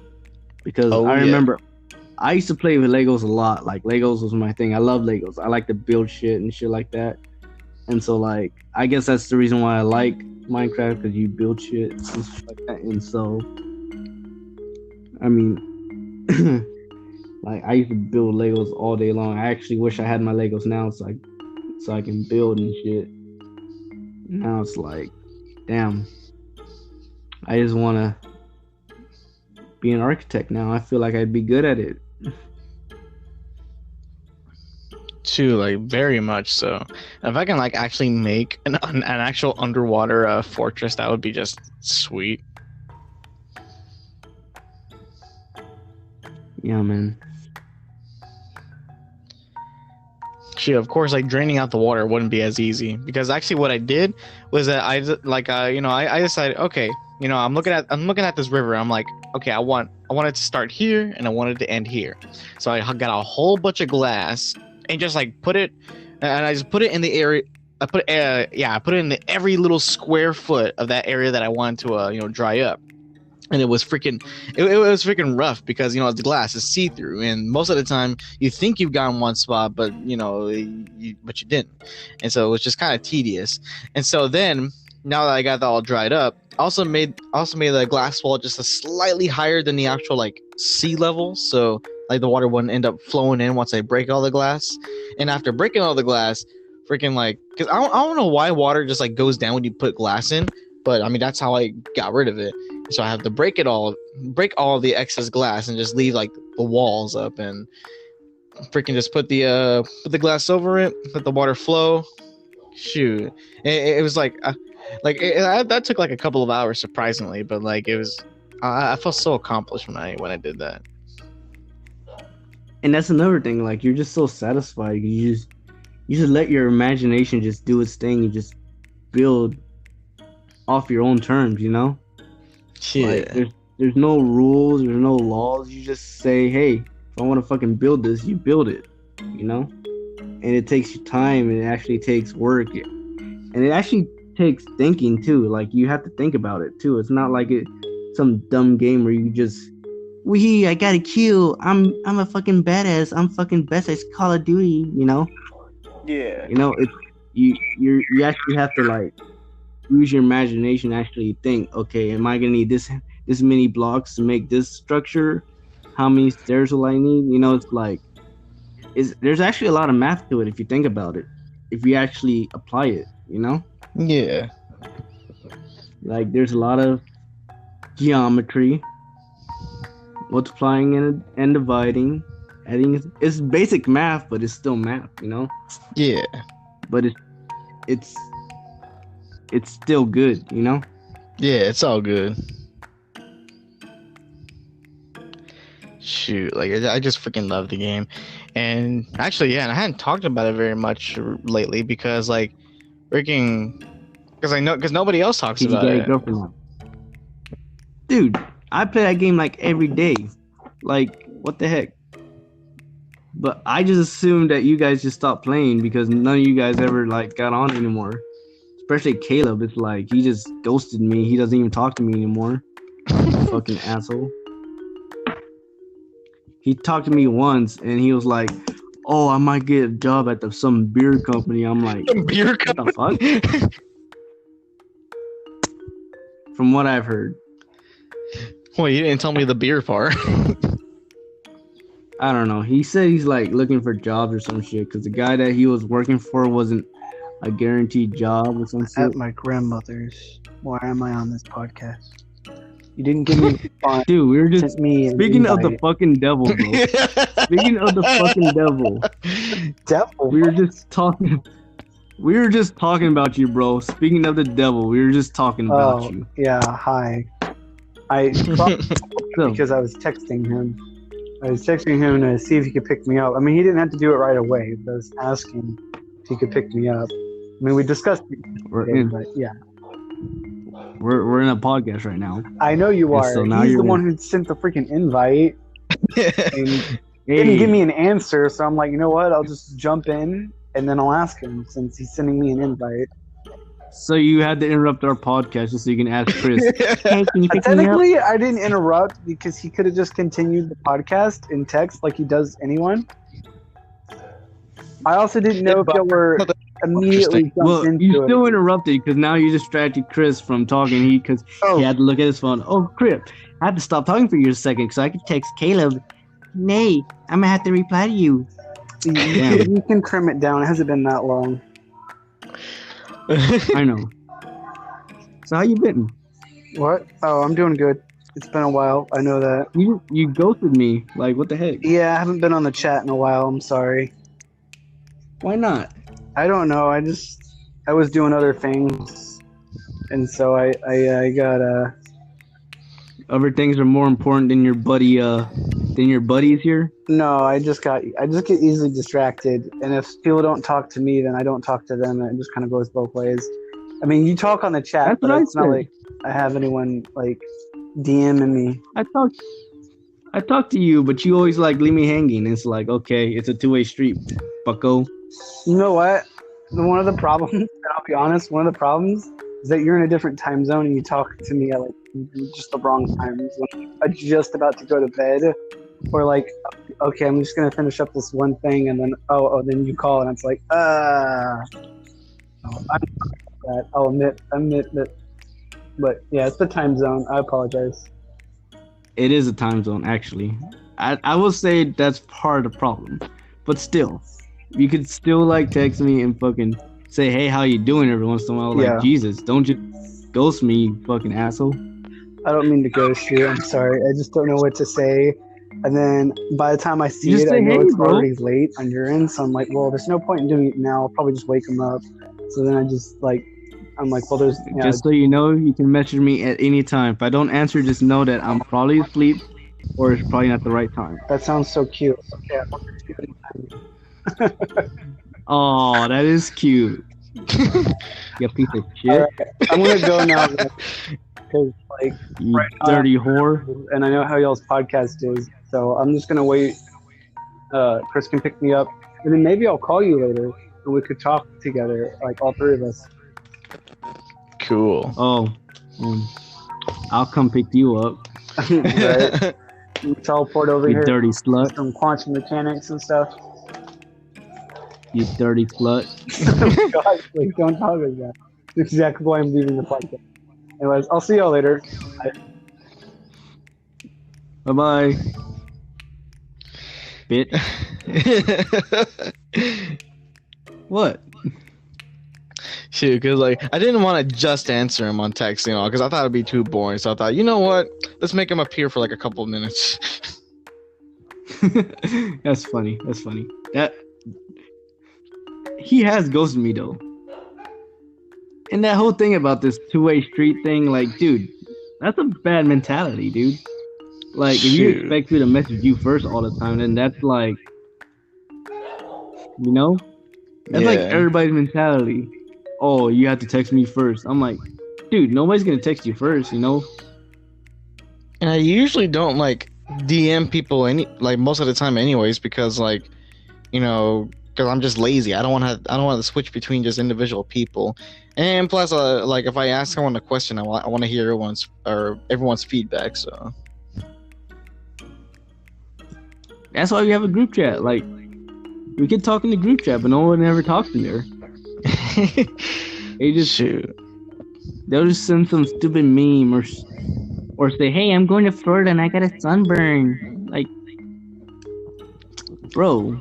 C: Because I remember I used to play with Legos a lot. Like Legos was my thing. I love Legos. I like to build shit and shit like that. And so, like, I guess that's the reason why I like Minecraft, because you build shit and stuff like that. And so, I mean, like, I used to build Legos all day long. I actually wish I had my Legos now so I can build and shit. Now it's like, damn, I just want to be an architect now. I feel like I'd be good at it.
B: Too, like, very much so. If I can like actually make an actual underwater fortress, that would be just sweet.
C: Yeah, man.
B: Shit, of course, like draining out the water wouldn't be as easy, because actually what I did was that I decided, okay, I'm looking at this river. I'm like, okay, I want it to start here and I want it to end here. So I got a whole bunch of glass and just like put it in the area. I put it in every little square foot of that area that I wanted to dry up. And it was freaking rough because the glass is see-through, and most of the time you think you've gotten one spot, but you didn't, and so it was just kind of tedious. And so then, now that I got that all dried up, also made the glass wall just a slightly higher than the actual like sea level, so like the water wouldn't end up flowing in once I break all the glass. And after breaking all the glass, freaking like, because I don't know why water just like goes down when you put glass in, but I mean that's how I got rid of it. So I have to break all of the excess glass and just leave like the walls up and freaking just put the glass over it, let the water flow. Shoot, it was like that took like a couple of hours, surprisingly, but like it was, I felt so accomplished when I did that.
C: And that's another thing, like you're just so satisfied. You just let your imagination just do its thing. You just build off your own terms,
B: Yeah.
C: Like, there's no rules, there's no laws. You just say, hey, If I want to fucking build this, you build it, you know? And it takes you time, and it actually takes work, and it actually takes thinking too. Like, you have to think about it too. It's not like some dumb game where you just, I got a kill. I'm a fucking badass. I'm fucking best at Call of Duty, you know?
D: Yeah.
C: You know, you actually have to like use your imagination, actually think, okay, am I gonna need this many blocks to make this structure? How many stairs will I need? You know, it's like, there's actually a lot of math to it if you think about it, if you actually apply it, you know?
B: Yeah.
C: Like, there's a lot of geometry, multiplying and dividing, adding. It's basic math, but it's still math, you know?
B: Yeah.
C: But it's still good, you know?
B: Yeah, it's all good. Shoot, like I just freaking love the game. And actually, yeah, and I hadn't talked about it very much lately because like freaking because nobody else talks
C: Did you
B: about
C: get a
B: it.
C: girlfriend now? Dude, I play that game like every day. Like, what the heck? But I just assumed that you guys just stopped playing because none of you guys ever like got on anymore. Especially Caleb, it's like he just ghosted me. He doesn't even talk to me anymore. Fucking asshole. He talked to me once and he was like, "Oh, I might get a job at some beer company." I'm like,
B: Beer
C: what the fuck? From what I've heard.
B: Well, you didn't tell me the beer part.
C: I don't know. He said he's like looking for jobs or some shit because the guy that he was working for wasn't a guaranteed job or some shit.
D: At my grandmother's. Why am I on this podcast? You didn't give me fun.
C: Dude, we were just
D: Sent me an
C: speaking of the
D: invite.
C: fucking devil, bro. Speaking of the fucking devil,
D: Devil.
C: we were just talking. We were just talking about you, bro. Speaking of the devil, we were just talking about you.
D: Yeah, hi. I thought
C: So,
D: because I was texting him. I was texting him to see if he could pick me up. I mean, he didn't have to do it right away, but I was asking if he could pick me up. I mean, we discussed it
C: we're
D: today,
C: in,
D: but yeah.
C: we're in a podcast right now.
D: I know you
C: And
D: are.
C: so now
D: He's
C: you're
D: the one who sent the freaking invite and
C: Hey,
D: didn't give me an answer, so I'm like, you know what? I'll just jump in and then I'll ask him since he's sending me an invite.
C: so you had to interrupt our podcast just so you can ask Chris. Hey, can you pick me up?
D: Technically, I didn't interrupt because he could have just continued the podcast in text like he does anyone. I also didn't know if y'all were immediately jumped
C: Well,
D: into
C: you
D: it.
C: still interrupted because now you distracted Chris from talking. Because
D: Oh.
C: he had to look at his phone. Oh, crap. I had to stop talking for you a second so I could text Caleb. Nay, I'm going to have to reply to you. Damn.
D: You can trim it down. It hasn't been that long.
C: I know. So how you been?
D: What? Oh, I'm doing good. It's been a while. I know that.
C: You ghosted me. Like, what the heck?
D: Yeah, I haven't been on the chat in a while. I'm sorry.
C: Why not?
D: I don't know. I was doing other things, and so I got
C: Other things are more important than your buddy. Than your buddies here.
D: no. I just get easily distracted, and if people don't talk to me, then I don't talk to them, and it just kind of goes both ways. I mean, you talk on the chat,
C: That's
D: but
C: what I
D: it's not
C: said.
D: like I have anyone like DMing me.
C: I talk to you, but you always like leave me hanging. It's like, okay, it's a two-way street, bucko.
D: You know what? One of the problems, and I'll be honest, one of the problems is that you're in a different time zone and you talk to me at like just the wrong times when I'm just about to go to bed, or like, okay, I'm just gonna finish up this one thing and then then you call and it's like, I'm sorry about that. I'll admit that, but yeah, it's the time zone. I apologize.
C: It is a time zone, actually. I will say that's part of the problem, but still, you could still like text me and fucking say, "Hey, how you doing?" every once in a while. Like,
D: Yeah.
C: Jesus, don't just ghost me, you fucking asshole.
D: I don't mean to ghost you. I'm sorry. I just don't know what to say. And then by the time I see
C: You just
D: it, I
C: say,
D: know
C: "Hey,
D: it's
C: bro."
D: already late on your end. So I'm like, well, there's no point in doing it now. I'll probably just wake him up. So then I'm like, well, there's, yeah,
C: Just so you know, you can message me at any time. If I don't answer, just know that I'm probably asleep, or it's probably not the right time.
D: that sounds so cute. Okay, I won't do it anytime.
C: Oh, that is cute. You piece of shit.
D: All right, I'm gonna go now because like
C: You
D: right now-
C: dirty whore.
D: and I know how y'all's podcast is. So I'm just gonna wait Chris can pick me up, and then maybe I'll call you later and we could talk together, like all three of us.
B: Cool.
C: Oh, I'll come pick you up,
D: Right? You teleport over
C: you
D: here,
C: dirty slut.
D: some quantum mechanics and stuff.
C: You dirty slut.
D: God, please don't talk like that. That's exactly why I'm leaving the podcast. Anyways, I'll see y'all later.
C: Bye bye. Bitch. What?
B: Shoot, because like I didn't want to just answer him on text, you know, because I thought it'd be too boring. So I thought, you know what? Let's make him appear for like a couple of minutes.
C: That's funny. That's funny. That he has ghosted me though. And that whole thing about this two-way street thing, like, dude, that's a bad mentality, dude. Like, if you expect me to message you first all the time, then that's like, you know, that's like everybody's mentality. Oh, you have to text me first. I'm like, dude, nobody's gonna text you first, you know.
B: And I usually don't like DM people most of the time, anyways, because like, you know, because I'm just lazy. I don't want to switch between just individual people. And plus, like if I ask someone a question, I want to hear everyone's feedback. So
C: that's why we have a group chat. Like, we can talk in the group chat, but no one ever talks in there. They just they'll just send some stupid meme or say, "Hey, I'm going to Florida and I got a sunburn." Like, bro.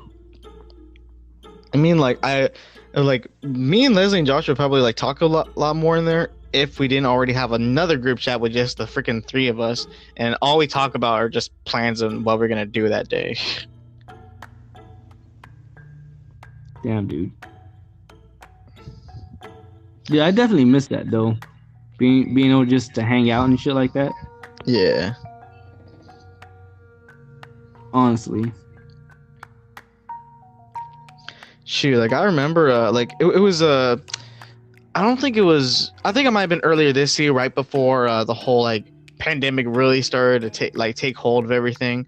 B: I mean, like me and Leslie and Josh would probably like talk a lot more in there if we didn't already have another group chat with just the freaking three of us, and all we talk about are just plans and what we're gonna do that day.
C: Damn, dude. Yeah, I definitely miss that though. Being able just to hang out and shit like that.
B: Yeah.
C: Honestly.
B: Shoot, like I remember, like it was I don't think it was. I think it might have been earlier this year, right before the whole like pandemic really started to take hold of everything.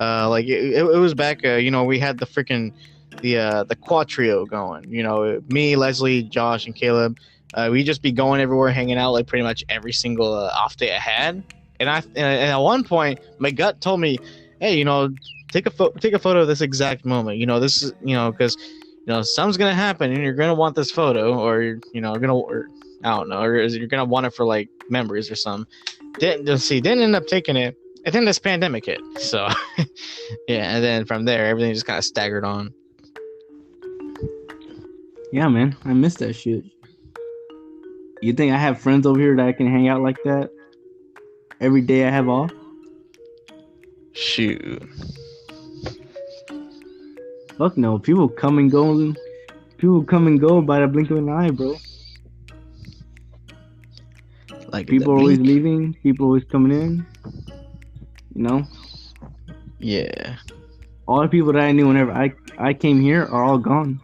B: Like it was back. You know, we had the quad trio going. You know, me, Leslie, Josh, and Caleb. We'd just be going everywhere, hanging out like pretty much every single off day I had. And at one point, my gut told me, "Hey, you know, take a photo of this exact moment. You know, this is because." You know, something's gonna happen, and you're gonna want this photo, or I don't know, or you're gonna want it for like memories or something. Didn't end up taking it, and then this pandemic hit. So, yeah, and then from there, everything just kind of staggered on.
C: Yeah, man, I miss that shit. You think I have friends over here that I can hang out like that every day I have off?
B: Shoot.
C: Fuck no. People come and go. People come and go by the blink of an eye, bro.
B: Like
C: people are always leaving. People always coming in. You know.
B: Yeah.
C: All the people that I knew whenever I came here are all gone.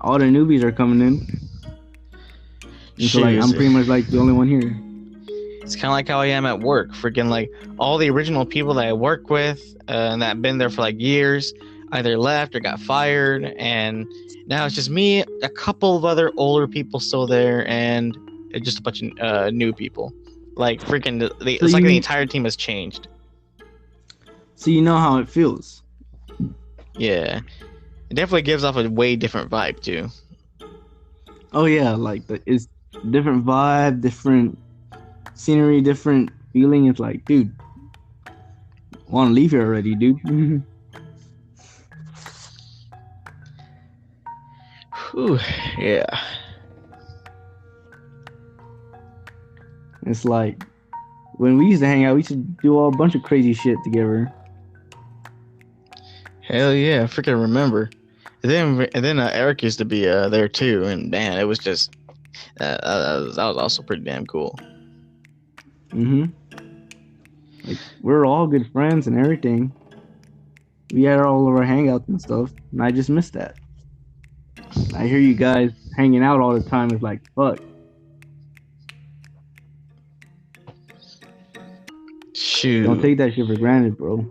C: All the newbies are coming in. And so like I'm pretty much like the only one here.
B: It's kind of like how I am at work. Freaking like all the original people that I work with and that have been there for like years either left or got fired, and now it's just me, a couple of other older people still there, and just a bunch of new people. Like freaking, it's like the entire team has changed.
C: So you know how it feels.
B: Yeah, it definitely gives off a way different vibe too.
C: Oh yeah, like it's different vibe, different scenery, different feeling. It's like, dude, want to leave here already, dude.
B: Whew, yeah.
C: It's like when we used to hang out, we used to do a bunch of crazy shit together.
B: Hell yeah, I freaking remember. And then Eric used to be there too, and man, it was just that was also pretty damn cool.
C: Like we're all good friends and everything. We had all of our hangouts and stuff, and I just missed that. I hear you guys hanging out all the time. It's like, fuck.
B: Shoot.
C: Don't take that shit for granted, bro.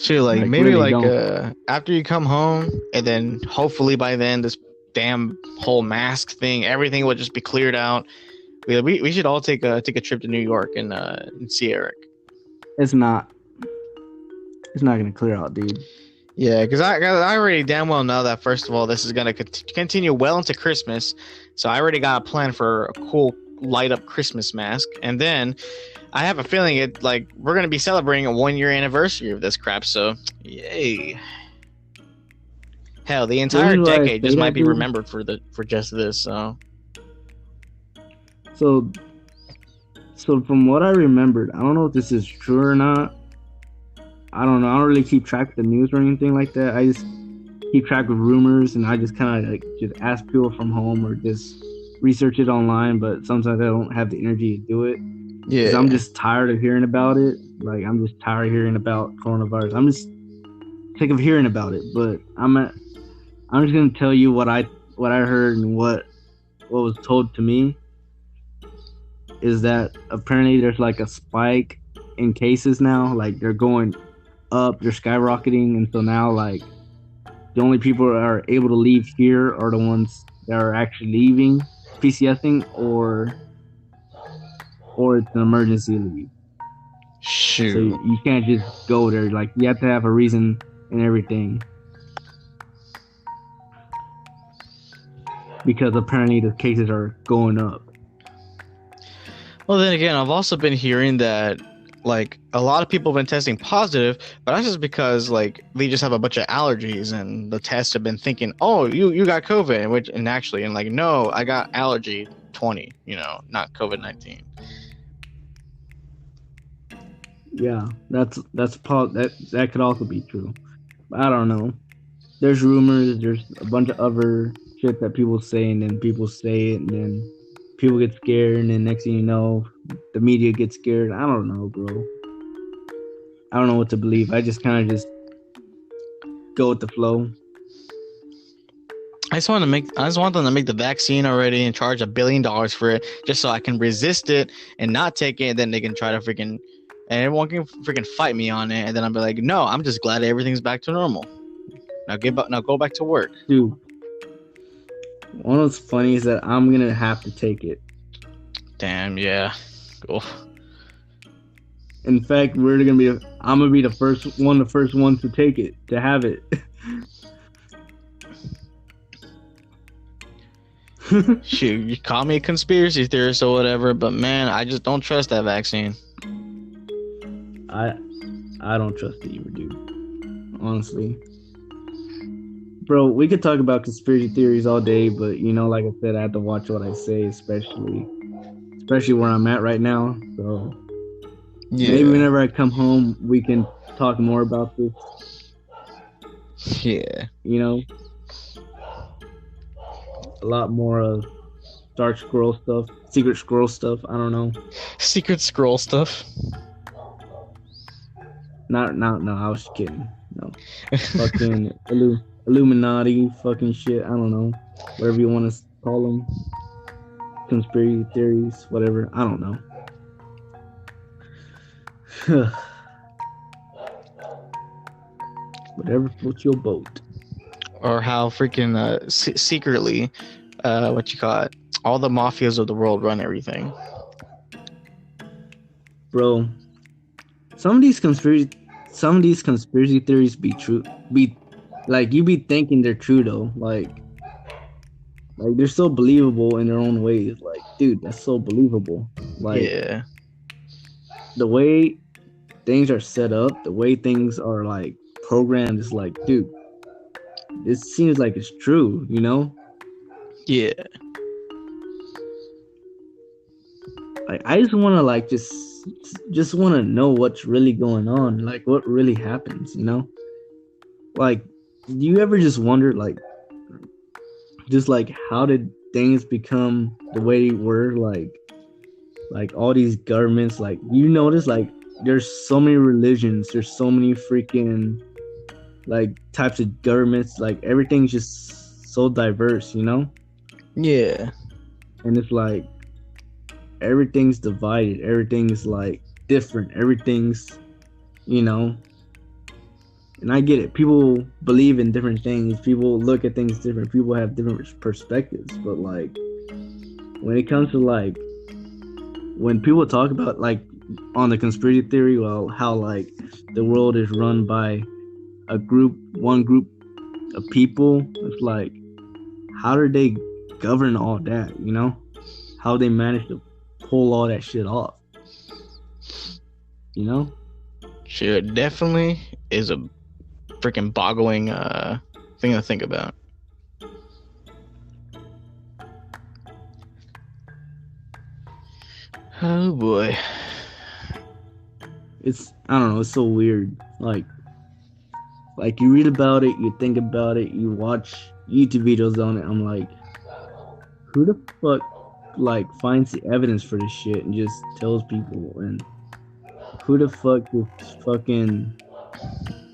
B: Shoot, like
C: Like,
B: maybe
C: really
B: like
C: don't.
B: after you come home, and then hopefully by then this damn whole mask thing, everything will just be cleared out. We should all take a trip to New York and see Eric.
C: It's not. It's not gonna clear out, dude.
B: Yeah, because I already damn well know that first of all this is gonna continue well into Christmas, so I already got a plan for a cool light up Christmas mask, and then I have a feeling it like we're gonna be celebrating a 1 year anniversary of this crap. So yay! Hell, the entire
C: Reason why I
B: decade
C: say
B: just
C: that,
B: might be
C: dude,
B: remembered for just this. So
C: So, so from what I remembered, I don't know if this is true or not. I don't know. I don't really keep track of the news or anything like that. I just keep track of rumors, and I just kind of like just ask people from home or just research it online. But sometimes I don't have the energy to do it because
B: yeah,
C: I'm just tired of hearing about it. Like I'm just tired of hearing about coronavirus. I'm just sick of hearing about it. But I'm just gonna tell you what I heard and what was told to me is that apparently there's like a spike in cases now. Like they're going up, they're skyrocketing, and so now like the only people that are able to leave here are the ones that are actually leaving PCSing or it's an emergency leave.
B: shoot.
C: So you can't just go there. Like you have to have a reason and everything. Because apparently the cases are going up.
B: Well, then again, I've also been hearing that like a lot of people have been testing positive, but that's just because like they just have a bunch of allergies, and the tests have been thinking, oh, you got COVID, and actually, and like no, I got allergy 20, not COVID-19.
C: Yeah, that could also be true. But I don't know. There's rumors. There's a bunch of other shit that people say, and then people say it, and then people get scared, and then next thing you know, the media gets scared. I don't know, bro. I don't know what to believe. I just kind of just go with the flow.
B: I just want them to make the vaccine already and charge $1 billion for it, just so I can resist it and not take it. And then they can try to freaking, and everyone can freaking fight me on it. And then I'll be like, no, I'm just glad everything's back to normal. Now go back to work,
C: Dude. One of what's funny is that I'm gonna have to take it.
B: Damn, yeah, cool.
C: In fact, I'm gonna be the first one to take it, to have it.
B: Shoot, you call me a conspiracy theorist or whatever, but man, I just don't trust that vaccine.
C: I don't trust it either, dude. Honestly. Bro, we could talk about conspiracy theories all day, but like I said, I have to watch what I say, especially where I'm at right now. So maybe whenever I come home, we can talk more about this.
B: Yeah.
C: A lot more of Dark Scroll stuff, Secret Scroll stuff. I don't know.
B: Secret Scroll stuff.
C: No, I was kidding. No. Fucking Illuminati, fucking shit. I don't know. Whatever you want to call them. Conspiracy theories, whatever. I don't know. Whatever floats your boat.
B: Or how freaking secretly, what you call it, all the mafias of the world run everything.
C: Bro, some of these conspiracy theories be true. You be thinking they're true though. Like they're so believable in their own ways. Like, dude, that's so believable. Like,
B: yeah.
C: The way things are set up, the way things are like programmed is like, dude, it seems like it's true,
B: Yeah.
C: Like, I just want to like just want to know what's really going on, like what really happens, Like, do you ever just wonder, like, just like how did things become the way they were? Like all these governments, like, you notice, like, there's so many religions, there's so many freaking like types of governments, like everything's just so diverse,
B: Yeah.
C: And it's like everything's divided, everything's like different, everything's And I get it. People believe in different things. People look at things different. People have different perspectives. But like, when it comes to like, when people talk about like on the conspiracy theory, well, how like the world is run by one group of people, it's like, how do they govern all that? You know, how they manage to pull all that shit off? You know?
B: Shit, definitely is a freaking boggling thing to think about. Oh boy.
C: I don't know, it's so weird. Like you read about it, you think about it, you watch YouTube videos on it. I'm like, who the fuck like finds the evidence for this shit and just tells people? And who the fuck just fucking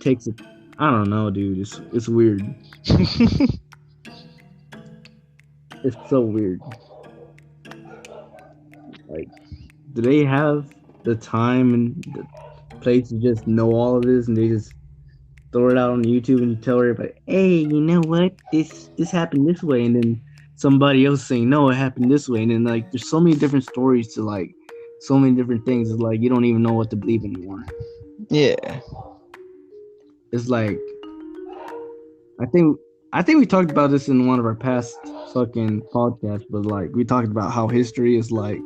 C: takes it? I don't know, dude. It's weird. It's so weird. Like, do they have the time and the place to just know all of this, and they just throw it out on YouTube and you tell everybody, hey, you know what? This happened this way, and then somebody else saying, no, it happened this way, and then like there's so many different stories to like so many different things. It's like you don't even know what to believe anymore.
B: Yeah.
C: It's like I think we talked about this in one of our past fucking podcasts, but like we talked about how history is like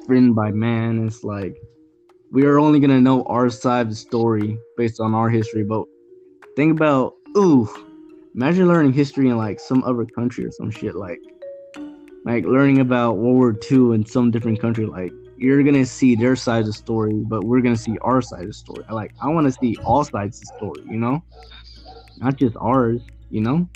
C: written by man. It's like we are only gonna know our side of the story based on our history. But think about, imagine learning history in like some other country or some shit, like learning about World War II in some different country. Like you're gonna see their side of the story, but we're gonna see our side of the story. I want to see all sides of the story, you know, not just ours, you know.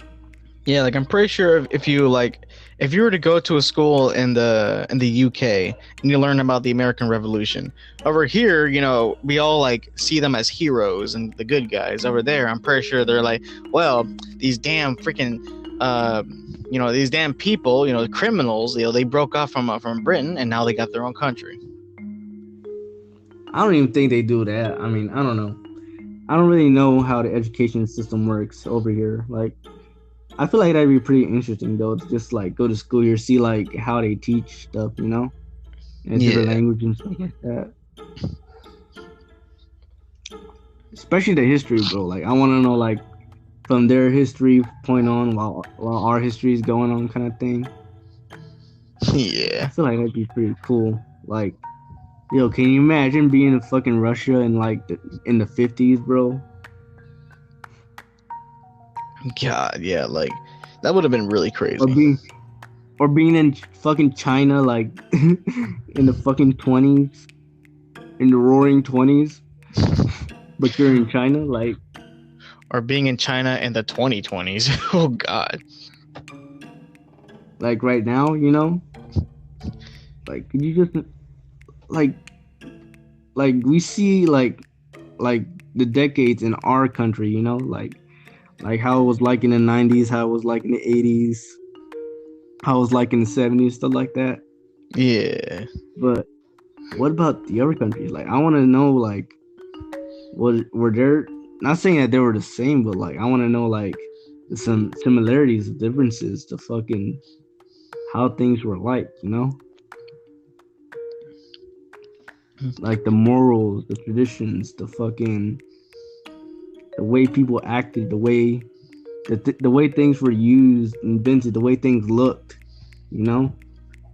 B: Yeah, like I'm pretty sure if you were to go to a school in the UK and you learn about the American Revolution, over here, you know, we all like see them as heroes and the good guys. Over there, I'm pretty sure they're like, well, these damn freaking these damn people, you know, the criminals, you know, they broke off from Britain and now they got their own country.
C: I don't even think they do that. I mean, I don't know. I don't really know how the education system works over here. Like, I feel like that'd be pretty interesting though, to just like go to school here, see like how they teach stuff, you know, in different language and stuff like that. Especially the history, bro. Like, I want to know like from their history point on while our history is going on, kind of thing.
B: Yeah.
C: I feel like that'd be pretty cool. Like, yo, can you imagine being in fucking Russia in like in the 50s, bro?
B: God, yeah, like that would have been really crazy.
C: Or being in fucking China, like in the fucking 20s, in the roaring 20s, but you're in China, like.
B: Or being in China in the 2020s. Oh God.
C: Like right now, you know. Like, could you just like we see like the decades in our country, you know, like how it was like in the 90s, how it was like in the 80s, how it was like in the 70s, stuff like that.
B: Yeah.
C: But what about the other countries? Like, I want to know, like, were there, not saying that they were the same, but like I want to know like some similarities, differences to fucking how things were like, you know, like the morals, the traditions, the way people acted, the way things were used, invented, the way things looked, you know,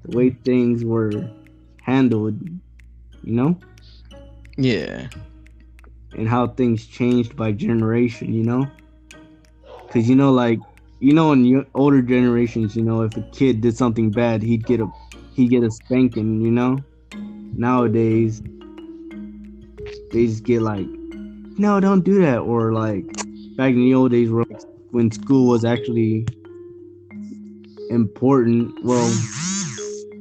C: the way things were handled, you know.
B: Yeah.
C: And how things changed by generation, you know, because you know, like, you know, in older generations, you know, if a kid did something bad, he'd get a spanking, you know. Nowadays, they just get like, no, don't do that. Or like back in the old days, when school was actually important. Well,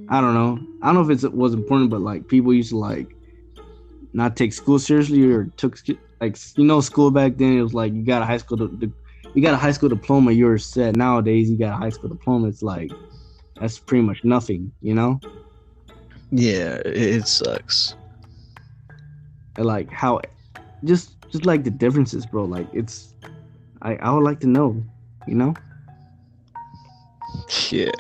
C: I don't know if it was important, but like people used to like not take school seriously, or took like, you know, school back then, it was like you got a high school diploma, you're set. Nowadays, you got a high school diploma, it's like that's pretty much nothing, you know.
B: Yeah, it sucks.
C: And like how just just like the differences, bro. Like it's, I would like to know, you know.
B: Yeah.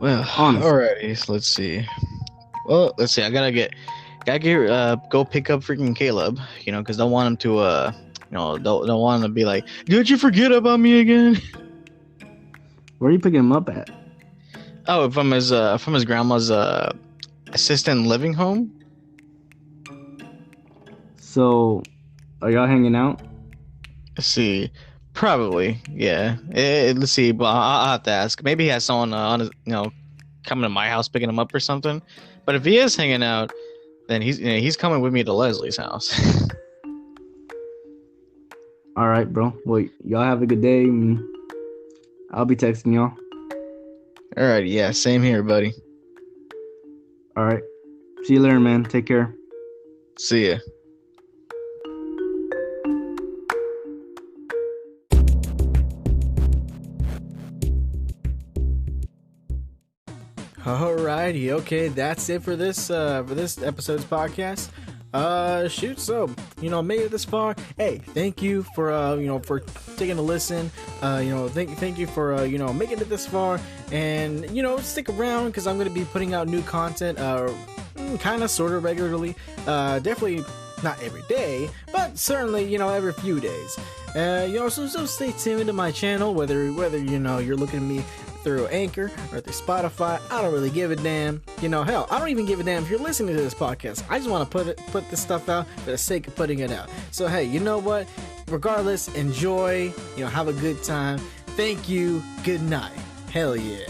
B: Well,
C: Honestly.
B: alrighty. So let's see. Well, let's see. I gotta get go pick up freaking Caleb. You know, because don't want him to don't want him to be like, did you forget about me again?
C: Where are you picking him up at?
B: Oh, from his grandma's assistant living home.
C: So, are y'all hanging out?
B: Let's see. Probably, yeah. Let's see. But I'll have to ask. Maybe he has someone on his, coming to my house picking him up or something. But if he is hanging out, then he's coming with me to Leslie's house.
C: All right, bro. Well, y'all have a good day. And I'll be texting y'all.
B: All right, yeah. Same here, buddy.
C: All right. See you later, man. Take care.
B: See ya.
A: Alrighty, okay, that's it for this episode's podcast. Shoot, so made it this far. Hey, thank you for for taking a listen. Thank you for making it this far, and stick around because I'm gonna be putting out new content kind of sort of regularly. Definitely not every day, but certainly every few days. So stay tuned to my channel, whether you're looking at me through Anchor or through Spotify. I don't really give a damn. Hell, I don't even give a damn if you're listening to this podcast. I just want to put this stuff out for the sake of putting it out. So hey, you know what? Regardless, enjoy. Have a good time. Thank you. Good night. Hell yeah.